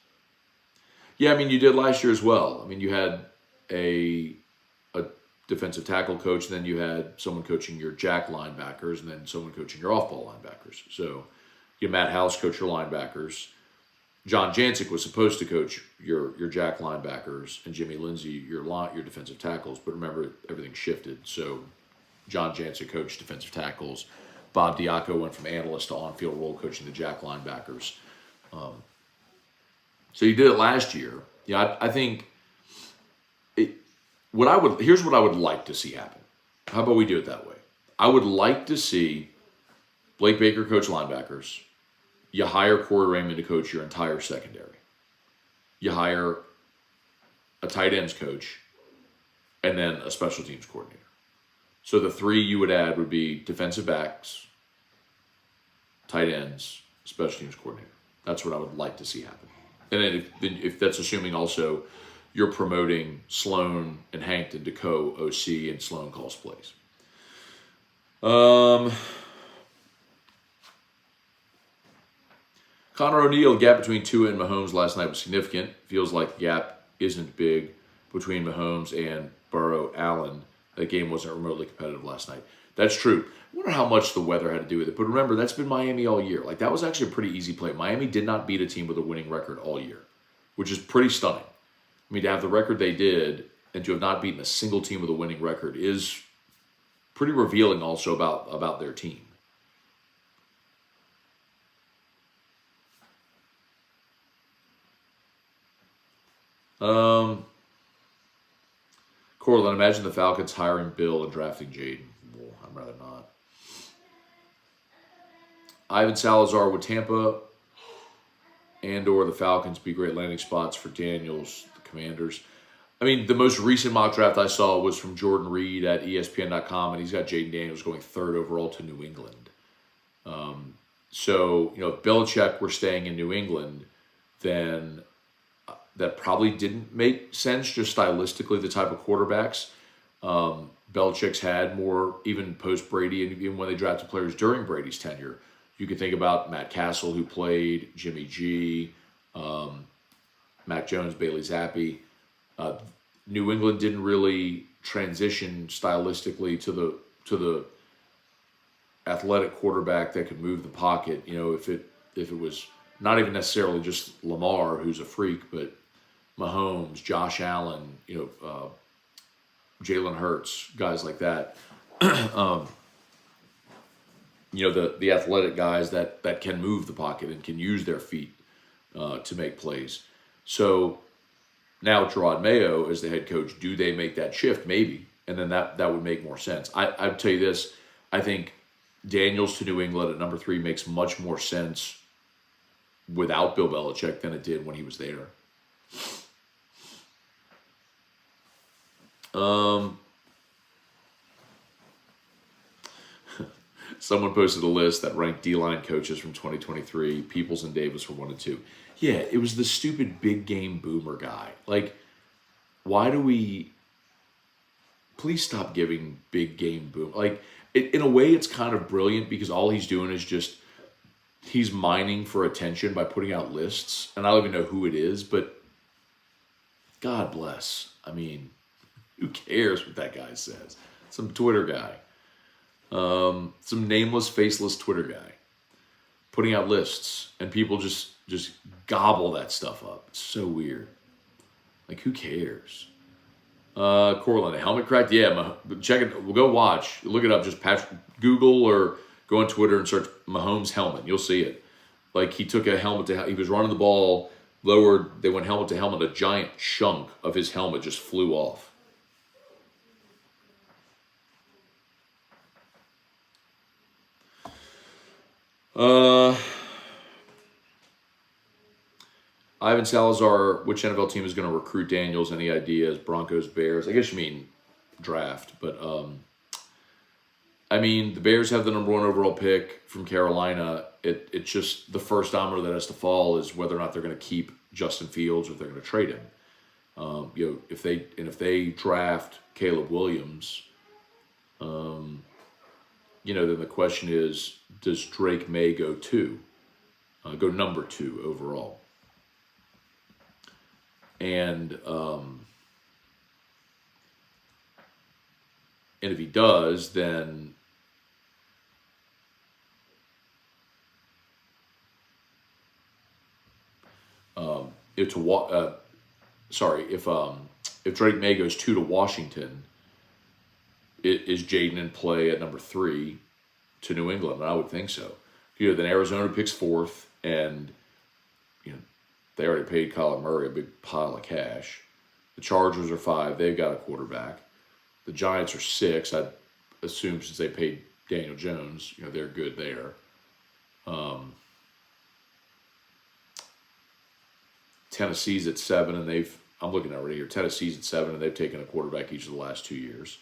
Yeah, I mean, you did last year as well. I mean, you had a defensive tackle coach, and then you had someone coaching your jack linebackers, and then someone coaching your off-ball linebackers. So you had Matt House coach your linebackers. John Jancic was supposed to coach your jack linebackers, and Jimmy Lindsay your defensive tackles. But remember, everything shifted. So John Jancic coached defensive tackles. Bob Diaco went from analyst to on-field role coaching the jack linebackers. So you did it last year. Yeah, I think here's what I would like to see happen. How about we do it that way? I would like to see Blake Baker coach linebackers. You hire Corey Raymond to coach your entire secondary. You hire a tight ends coach and then a special teams coordinator. So the 3 you would add would be defensive backs, tight ends, special teams coordinator. That's what I would like to see happen. And then if that's assuming also you're promoting Sloan and Hankton to co-OC and Sloan calls plays. Connor O'Neill, gap between Tua and Mahomes last night was significant. Feels like the gap isn't big between Mahomes and Burrow Allen. That game wasn't remotely competitive last night. That's true. I wonder how much the weather had to do with it. But remember, that's been Miami all year. Like, that was actually a pretty easy play. Miami did not beat a team with a winning record all year, which is pretty stunning. I mean, to have the record they did and to have not beaten a single team with a winning record is pretty revealing also about their team. Cortland, imagine the Falcons hiring Bill and drafting Jaden. Well, I'd rather not. Ivan Salazar, would Tampa and or the Falcons be great landing spots for Daniels, the Commanders? I mean, the most recent mock draft I saw was from Jordan Reed at ESPN.com, and he's got Jaden Daniels going 3rd overall to New England. So, if Belichick were staying in New England, then that probably didn't make sense, just stylistically, the type of quarterbacks. Belichick's had more, even post-Brady, and even when they drafted players during Brady's tenure. You could think about Matt Castle, who played, Jimmy G, Mac Jones, Bailey Zappi. New England didn't really transition stylistically to the athletic quarterback that could move the pocket. If it was not even necessarily just Lamar, who's a freak, but Mahomes, Josh Allen, Jalen Hurts, guys like that. the athletic guys that can move the pocket and can use their feet to make plays. So now Gerard Mayo as the head coach, do they make that shift? Maybe, and then that would make more sense. I'd tell you this: I think Daniels to New England at number 3 makes much more sense without Bill Belichick than it did when he was there. Someone posted a list that ranked D-line coaches from 2023. Peoples and Davis were 1 and 2. Yeah, it was the stupid big game boomer guy. Like, why do we... Please stop giving big game boom. Like, in a way, it's kind of brilliant because all he's doing is just... He's mining for attention by putting out lists. And I don't even know who it is, but... God bless. I mean, who cares what that guy says? Some Twitter guy. Some nameless, faceless Twitter guy putting out lists, and people just gobble that stuff up. It's so weird. Like, who cares? Cortland, a helmet cracked? Yeah, check it. We'll go watch. Look it up. Just Google or go on Twitter and search Mahomes helmet. You'll see it. Like, he took a helmet he was running the ball, lowered. They went helmet to helmet. A giant chunk of his helmet just flew off. Ivan Salazar, which NFL team is going to recruit Daniels? Any ideas? Broncos, Bears? I guess you mean draft, but I mean, the Bears have the number 1 overall pick from Carolina. It's just the first domino that has to fall is whether or not they're going to keep Justin Fields or if they're going to trade him. If they draft Caleb Williams, then the question is, does Drake May go number 2 overall? And if he does, then if Drake May goes 2 to Washington, is Jaden in play at number 3 to New England? And I would think so. Then Arizona picks 4th, and they already paid Kyler Murray a big pile of cash. The Chargers are 5; they've got a quarterback. The Giants are 6. I'd assume since they paid Daniel Jones, they're good there. Tennessee's at 7, and I'm looking at it right here. Tennessee's at 7, and they've taken a quarterback each of the last 2 years.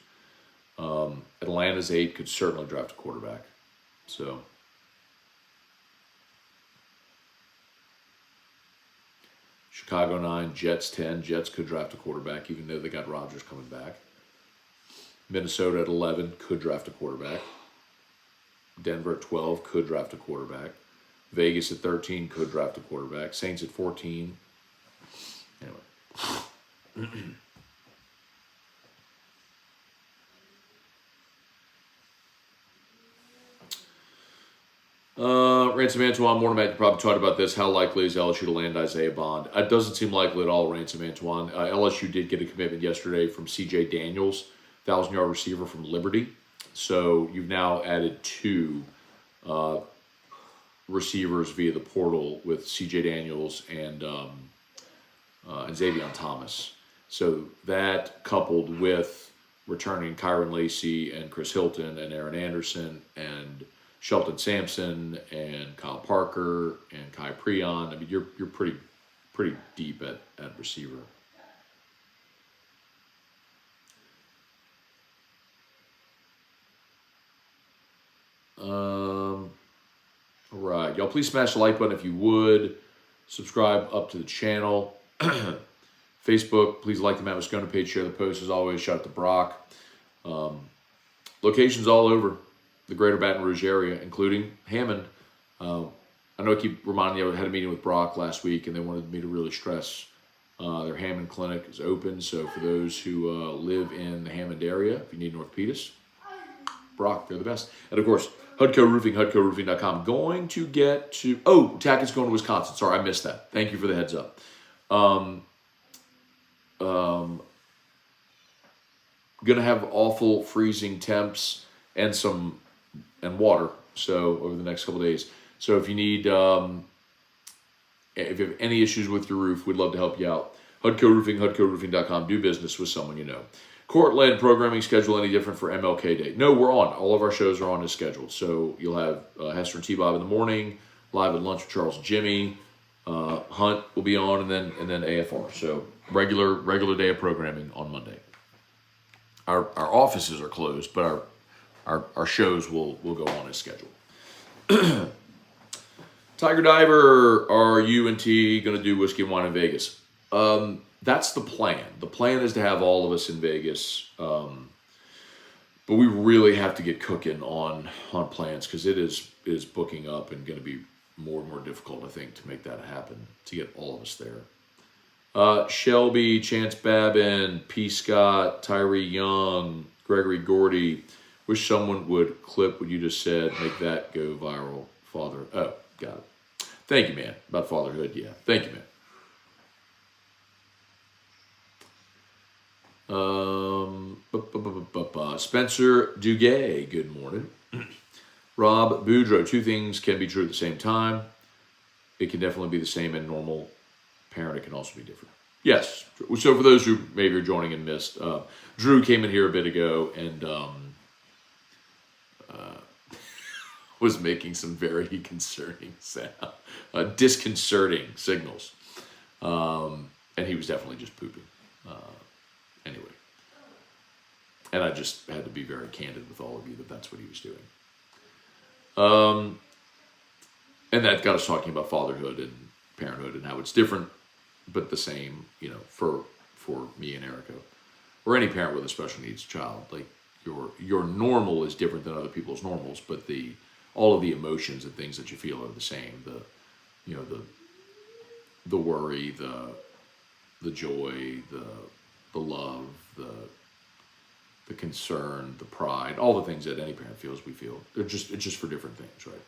Atlanta's 8, could certainly draft a quarterback. So, Chicago 9, Jets 10. Jets could draft a quarterback, even though they got Rodgers coming back. Minnesota at 11 could draft a quarterback. Denver at 12 could draft a quarterback. Vegas at 13 could draft a quarterback. Saints at 14. Anyway. Ransom Antoine, Mortimer, you probably talked about this. How likely is LSU to land Isaiah Bond? It doesn't seem likely at all, Ransom Antoine. LSU did get a commitment yesterday from C.J. Daniels, 1,000-yard receiver from Liberty. So you've now added 2 receivers via the portal with C.J. Daniels and Xavier Thomas. So that coupled with returning Kyron Lacey and Chris Hilton and Aaron Anderson and Shelton Sampson and Kyle Parker and Kai Preon. I mean, you're pretty deep at receiver. All right, y'all. Please smash the like button if you would. Subscribe up to the channel. Facebook, please like the Matt Scone page. Share the post as always. Shout out to Brock. Locations all over the greater Baton Rouge area, including Hammond. I know I keep reminding you, I had a meeting with Brock last week, and they wanted me to really stress their Hammond clinic is open. So for those who live in the Hammond area, if you need an orthopedist, Brock, they're the best. And of course, Hudco Roofing, HudcoRoofing.com. Going to get to... Oh, Tackett's going to Wisconsin. Sorry, I missed that. Thank you for the heads up. Going to have awful freezing temps and water So over the next couple of days. So if you need, if you have any issues with your roof, we'd love to help you out. HUDCO Roofing, HUDCORoofing.com. Do business with someone you know. Court-led programming schedule any different for MLK Day? No, we're on. All of our shows are on as scheduled. So you'll have Hester and T-Bob in the morning, live at lunch with Charles and Jimmy. Hunt will be on, and then AFR. So regular day of programming on Monday. Our offices are closed, but our shows will go on as scheduled. Tiger Diver, are you and T going to do Whiskey and Wine in Vegas? That's the plan. The plan is to have all of us in Vegas, but we really have to get cooking on plans because it is booking up and going to be more and more difficult, I think, to make that happen, to get all of us there. Shelby, Chance Babin, P. Scott, Tyree Young, Gregory Gordy. Wish someone would clip what you just said, make that go viral. Father, oh, got it. Thank you, man. About fatherhood, yeah. Thank you, man. Spencer Duguay, good morning. Rob Boudreaux, two things can be true at the same time. It can definitely be the same in normal parent. It can also be different. Yes. So for those who maybe are joining and missed, Drew came in here a bit ago and was making some very concerning sound, disconcerting signals. And he was definitely just pooping. Anyway. And I just had to be very candid with all of you that that's what he was doing. And that got us talking about fatherhood and parenthood and how it's different, but the same, for me and Erica, or any parent with a special needs child. Like your normal is different than other people's normals, but all of the emotions and things that you feel are the same. The worry, the joy, the love, the concern, the pride, all the things that any parent feels, we feel. It's just for different things, right?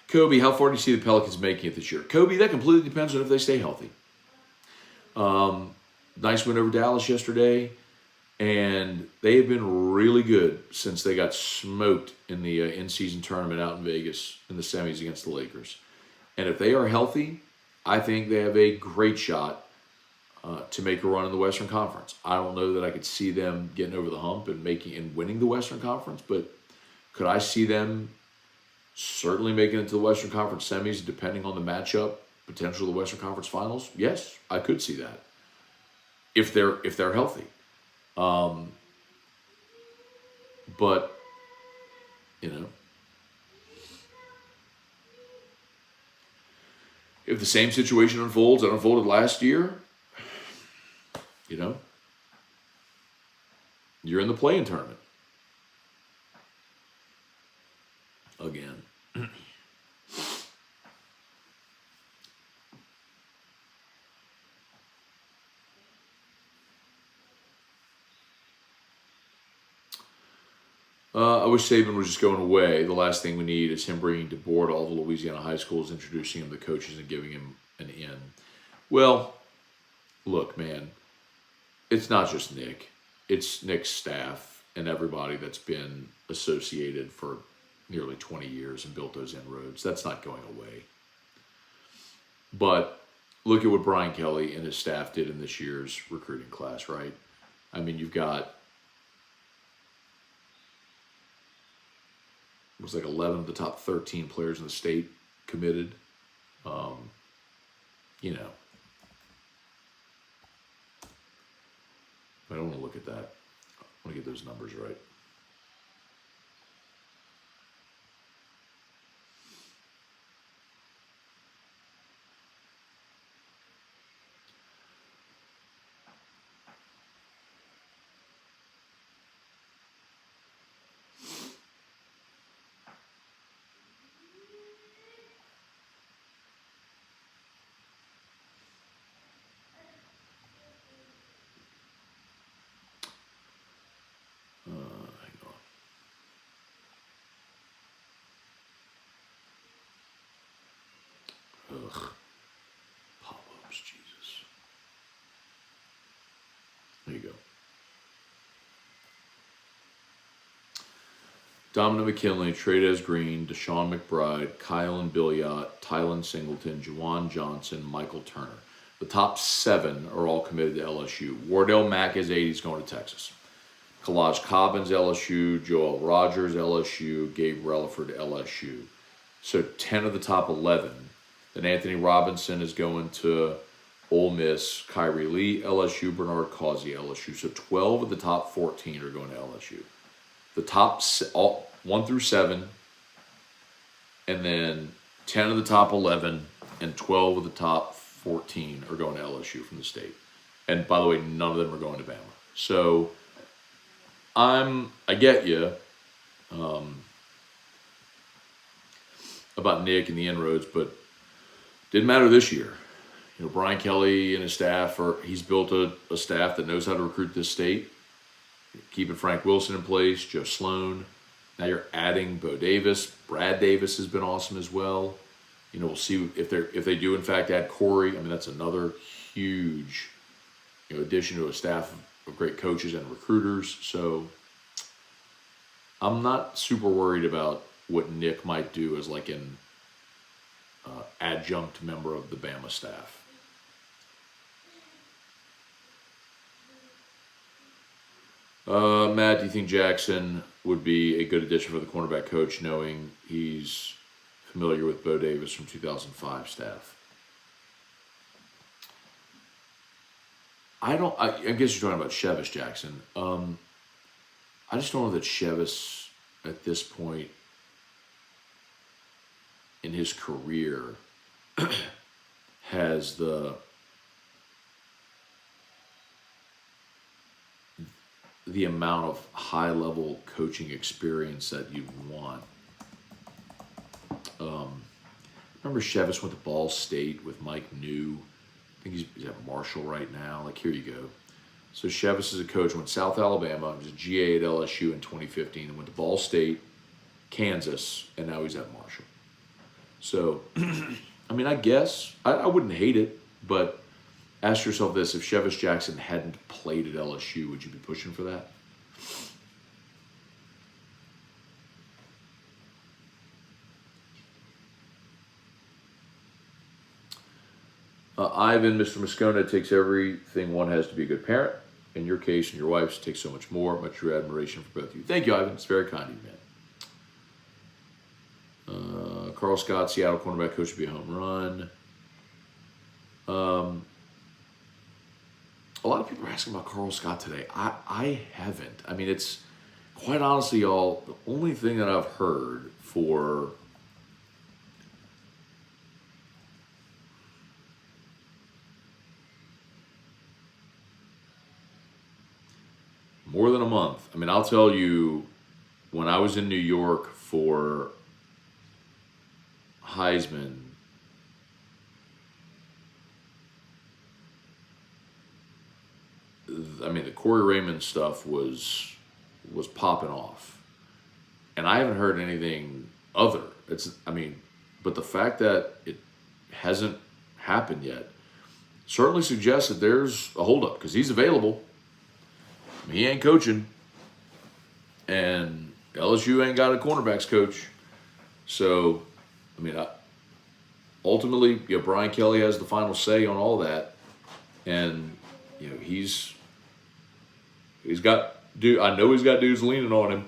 Kobe, how far do you see the Pelicans making it this year? Kobe, that completely depends on if they stay healthy. Nice win over Dallas yesterday, and they have been really good since they got smoked in the in-season tournament out in Vegas in the semis against the Lakers. And if they are healthy, I think they have a great shot to make a run in the Western Conference. I don't know that I could see them getting over the hump and winning the Western Conference, but could I see them certainly making it to the Western Conference semis, depending on the matchup, potential of the Western Conference Finals? Yes, I could see that if they're healthy. But if the same situation unfolds that unfolded last year, you're in the play-in tournament again. I wish Saban was just going away. The last thing we need is him bringing to board all the Louisiana high schools, introducing him to coaches, and giving him an in. Well, look, man, it's not just Nick. It's Nick's staff and everybody that's been associated for nearly 20 years and built those inroads. That's not going away. But look at what Brian Kelly and his staff did in this year's recruiting class, right? I mean, you've got, it was like 11 of the top 13 players in the state committed. I don't want to look at that. I want to get those numbers right. Ugh. Pop-ups, Jesus. There you go. Dominic McKinley, Trades Green, Deshaun McBride, Kyle and Billiot, Tylen Singleton, Juwan Johnson, Michael Turner. The top 7 are all committed to LSU. Wardell Mack is 8. He's going to Texas. Kalaj Cobbins, LSU. Joel Rogers, LSU. Gabe Relaford, LSU. So 10 of the top 11. Then Anthony Robinson is going to Ole Miss. Kyrie Lee, LSU. Bernard Causey, LSU. So 12 of the top 14 are going to LSU. The top 1 through 7, and then 10 of the top 11 and 12 of the top 14 are going to LSU from the state. And by the way, none of them are going to Bama. So I get you about Nick and the inroads, but didn't matter this year. You know, Brian Kelly and his staff he's built a staff that knows how to recruit this state. Keeping Frank Wilson in place, Joe Sloan. Now you're adding Bo Davis. Brad Davis has been awesome as well. You know, we'll see if they do in fact add Corey. I mean, that's another huge, addition to a staff of great coaches and recruiters. So I'm not super worried about what Nick might do as like an adjunct member of the Bama staff. Matt, do you think Jackson would be a good addition for the cornerback coach, knowing he's familiar with Bo Davis from 2005 staff? I guess you're talking about Chevis Jackson. I just don't know that Chevis at this point in his career has the amount of high-level coaching experience that you'd want. Remember Chevis went to Ball State with Mike New. I think he's at Marshall right now. Like, here you go. So Chevis is a coach, went South Alabama, was a GA at LSU in 2015, and went to Ball State, Kansas, and now he's at Marshall. So, I mean, I guess, I wouldn't hate it, but ask yourself this: if Chevis Jackson hadn't played at LSU, would you be pushing for that? Ivan, Mr. Moscona takes everything one has to be a good parent. In your case and your wife's takes so much more. Much your admiration for both of you. Thank you, Ivan. It's very kind of you, man. Carl Scott, Seattle cornerback coach, would be a home run. A lot of people are asking about Carl Scott today. I haven't. I mean, it's quite honestly, y'all, the only thing that I've heard for more than a month. I mean, I'll tell you, when I was in New York for Heisman, I mean, the Corey Raymond stuff was popping off, and I haven't heard anything other. But the fact that it hasn't happened yet certainly suggests that there's a holdup, because he's available. I mean, he ain't coaching, and LSU ain't got a cornerbacks coach. So, I mean, ultimately, Brian Kelly has the final say on all that, and he's got I know he's got dudes leaning on him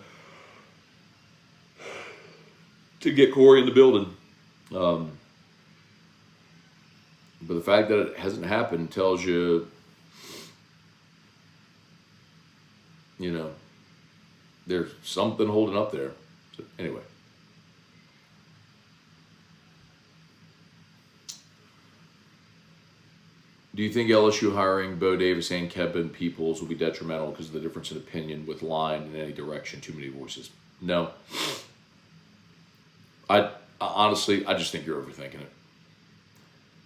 to get Corey in the building. But the fact that it hasn't happened tells you, there's something holding up there. So anyway. Do you think LSU hiring Bo Davis and Kevin Peoples will be detrimental because of the difference in opinion with line in any direction, too many voices? No. I honestly just think you're overthinking it.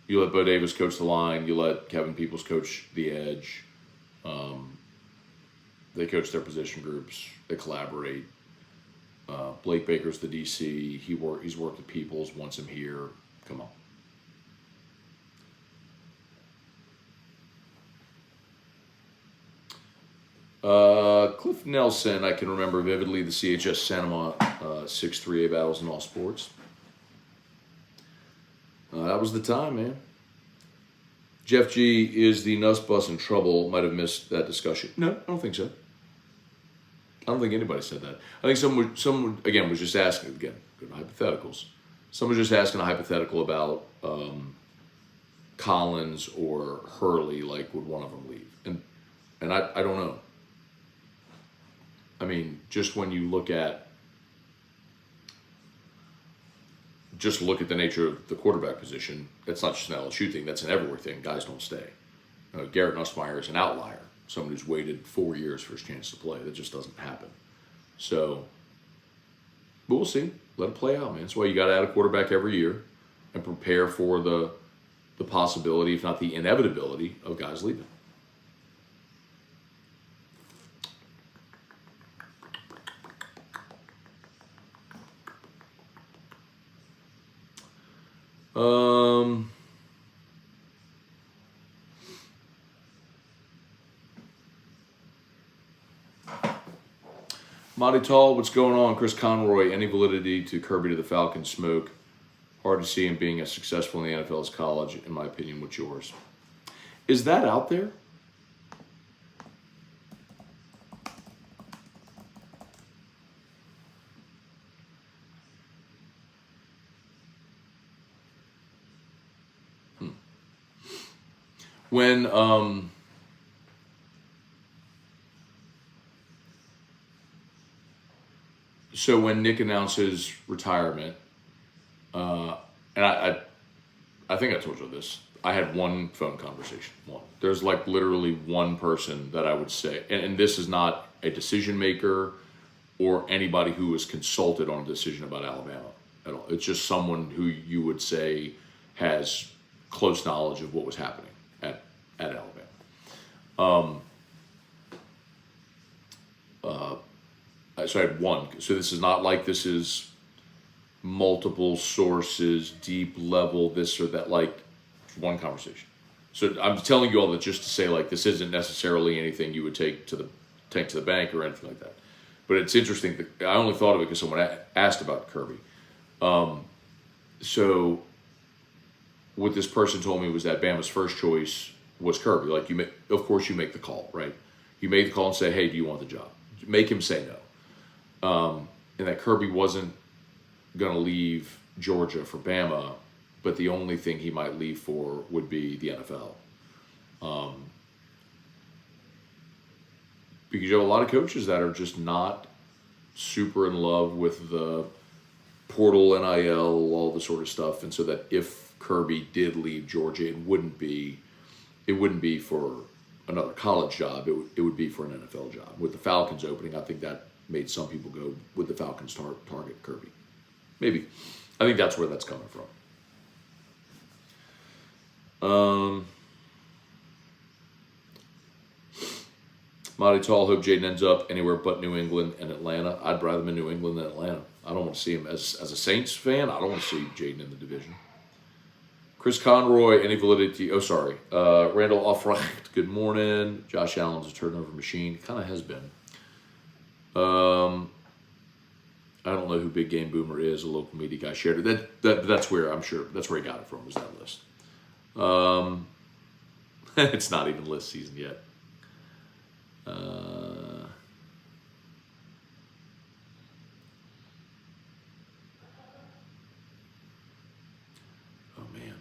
You let Bo Davis coach the line. You let Kevin Peoples coach the edge. They coach their position groups. They collaborate. Blake Baker's the DC. He's worked with Peoples, wants him here. Come on. Cliff Nelson, I can remember vividly the CHS Santamont 6-3A battles in all sports. That was the time, man. Jeff G, is the Nuss Bus in trouble? Might have missed that discussion. No, I don't think so. I don't think anybody said that. I think someone again was just asking, again, good hypotheticals. Someone was just asking a hypothetical about Collins or Hurley, like would one of them leave? And I don't know. I mean, just when you look at the nature of the quarterback position, that's not just an LSU thing, that's an everywhere thing. Guys don't stay. Garrett Nussmeier is an outlier, someone who's waited 4 years for his chance to play. That just doesn't happen. So, but we'll see. Let it play out, man. That's why you got to add a quarterback every year and prepare for the possibility, if not the inevitability, of guys leaving. Monty Tall, what's going on? Chris Conroy, any validity to Kirby to the Falcons smoke? Hard to see him being as successful in the NFL as college, in my opinion. What's yours? Is that out there? When so when Nick announced his retirement, and I think I told you this. I had one phone conversation. One. There's like literally one person that I would say, and this is not a decision maker or anybody who was consulted on a decision about Alabama at all. It's just someone who you would say has close knowledge of what was happening at Alabama. So I had one. So this is not like this is multiple sources, deep level, this or that, like one conversation. So I'm telling you all that just to say, like, this isn't necessarily anything you would take to the bank or anything like that. But it's interesting that I only thought of it because someone asked about Kirby. So what this person told me was that Bama's first choice was Kirby. Like, of course you make the call, right? You make the call and say, hey, do you want the job? Make him say no. And that Kirby wasn't going to leave Georgia for Bama, but the only thing he might leave for would be the NFL. Because you have a lot of coaches that are just not super in love with the portal, NIL, all the sort of stuff. And so that if Kirby did leave Georgia, it wouldn't be for another college job. It would be for an NFL job. With the Falcons opening, I think that made some people go, would the Falcons target Kirby? Maybe. I think that's where that's coming from. Monty Tall, hope Jaden ends up anywhere but New England and Atlanta. I'd rather him in New England than Atlanta. I don't want to see him as a Saints fan. I don't want to see Jaden in the division. Chris Conroy, any validity? Oh, sorry. Randall Offrecht, good morning. Josh Allen's a turnover machine. Kind of has been. I don't know who Big Game Boomer is. A local media guy shared it. That's where I'm sure that's where he got it from. Was that list? It's not even list season yet. Oh man.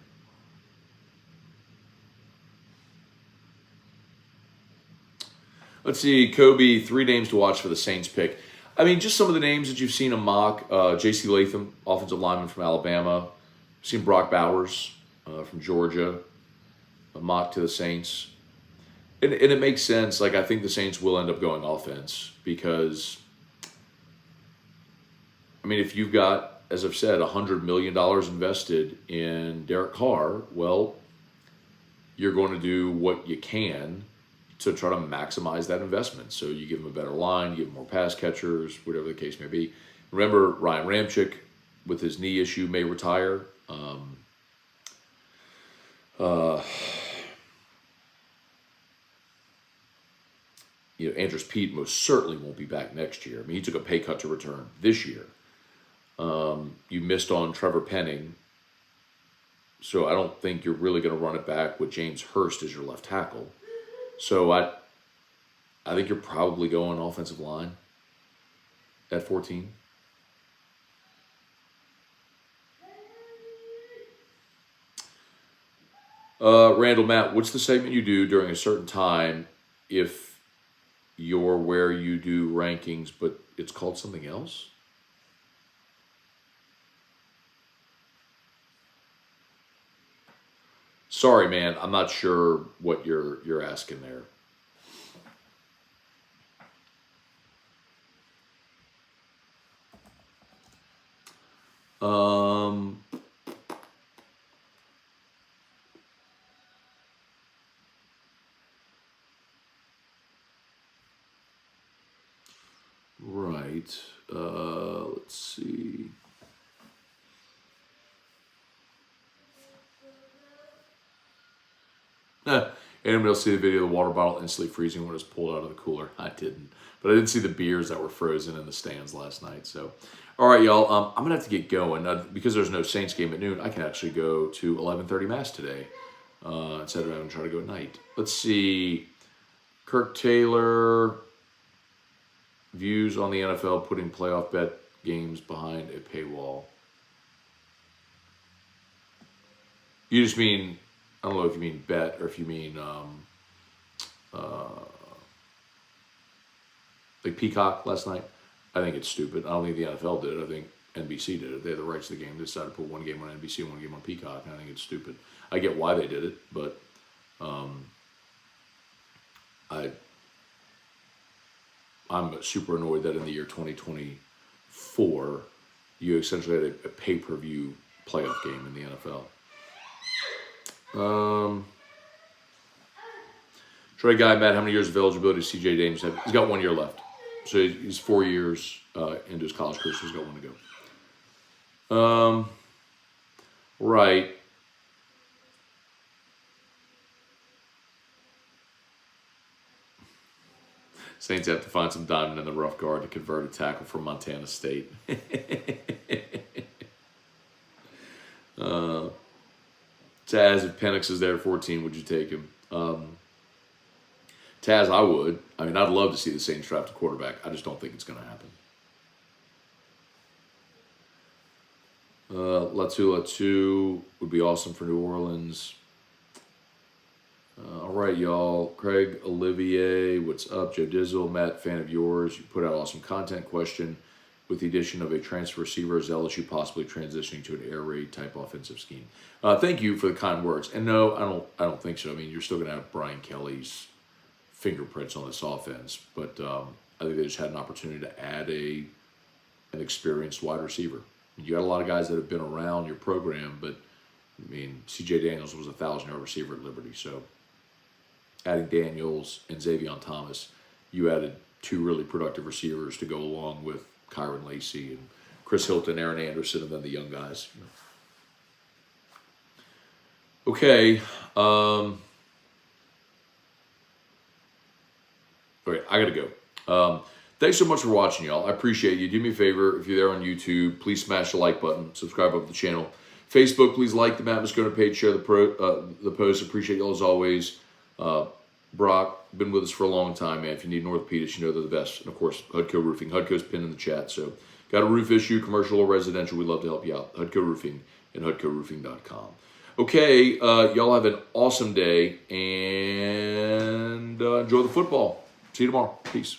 Let's see, Kobe, 3 names to watch for the Saints pick. I mean, just some of the names that you've seen him mock. J.C. Latham, offensive lineman from Alabama. Seen Brock Bowers from Georgia, a mock to the Saints. And it makes sense. Like, I think the Saints will end up going offense because, I mean, if you've got, as I've said, $100 million invested in Derek Carr, well, you're going to do what you can to try to maximize that investment. So you give him a better line, you give him more pass catchers, whatever the case may be. Remember, Ryan Ramczyk, with his knee issue, may retire. Andrews Pete most certainly won't be back next year. I mean, he took a pay cut to return this year. You missed on Trevor Penning, so I don't think you're really going to run it back with James Hurst as your left tackle. So I think you're probably going offensive line at 14. Randall, Matt, what's the segment you do during a certain time if you're where you do rankings, but it's called something else? Sorry, man, I'm not sure what you're asking there. Right. Let's see. Anybody else see the video of the water bottle instantly freezing when it was pulled out of the cooler? I didn't. But I did see the beers that were frozen in the stands last night. So, all right, y'all. I'm going to have to get going. Because there's no Saints game at noon, I can actually go to 11:30 Mass today instead of having to try to go at night. Let's see. Kirk Taylor, views on the NFL putting playoff bet games behind a paywall. You just mean... I don't know if you mean bet or if you mean like Peacock last night. I think it's stupid. I don't think the NFL did it. I think NBC did it. They had the rights to the game. They decided to put one game on NBC and one game on Peacock. And I think it's stupid. I get why they did it, but I'm super annoyed that in the year 2024, you essentially had a pay-per-view playoff game in the NFL. Trey Guy, Matt, how many years of eligibility does CJ Daniels have? He's got 1 year left. So he's 4 years into his college career, so he's got one to go. Right. Saints have to find some diamond in the rough guard to convert a tackle from Montana State. Taz, if Penix is there at 14, would you take him? Taz, I would. I mean, I'd love to see the Saints draft a quarterback. I just don't think it's going to happen. Latu would be awesome for New Orleans. All right, y'all. Craig, Olivier, what's up? Joe Dizzle, Matt, fan of yours. You put out awesome content. Question: with the addition of a transfer receiver, is LSU possibly transitioning to an air raid type offensive scheme? Thank you for the kind words. And no, I don't think so. I mean, you're still going to have Brian Kelly's fingerprints on this offense, but I think they just had an opportunity to add an experienced wide receiver. You got a lot of guys that have been around your program, but I mean, C.J. Daniels was a 1,000-yard receiver at Liberty, so adding Daniels and Xavier Thomas, you added two really productive receivers to go along with Kyron Lacey and Chris Hilton, Aaron Anderson, and then the young guys. Okay. Okay, I got to go. Thanks so much for watching, y'all. I appreciate you. Do me a favor, if you're there on YouTube, please smash the like button, subscribe up to the channel. Facebook, please like the Matt Moscona page, share the post. Appreciate y'all as always. Brock, been with us for a long time, man. If you need an orthopedist, you know they're the best. And, of course, Hudco Roofing. Hudco's pinned in the chat. So, got a roof issue, commercial or residential, we'd love to help you out. Hudco Roofing and HudcoRoofing.com. Okay, y'all have an awesome day, and enjoy the football. See you tomorrow. Peace.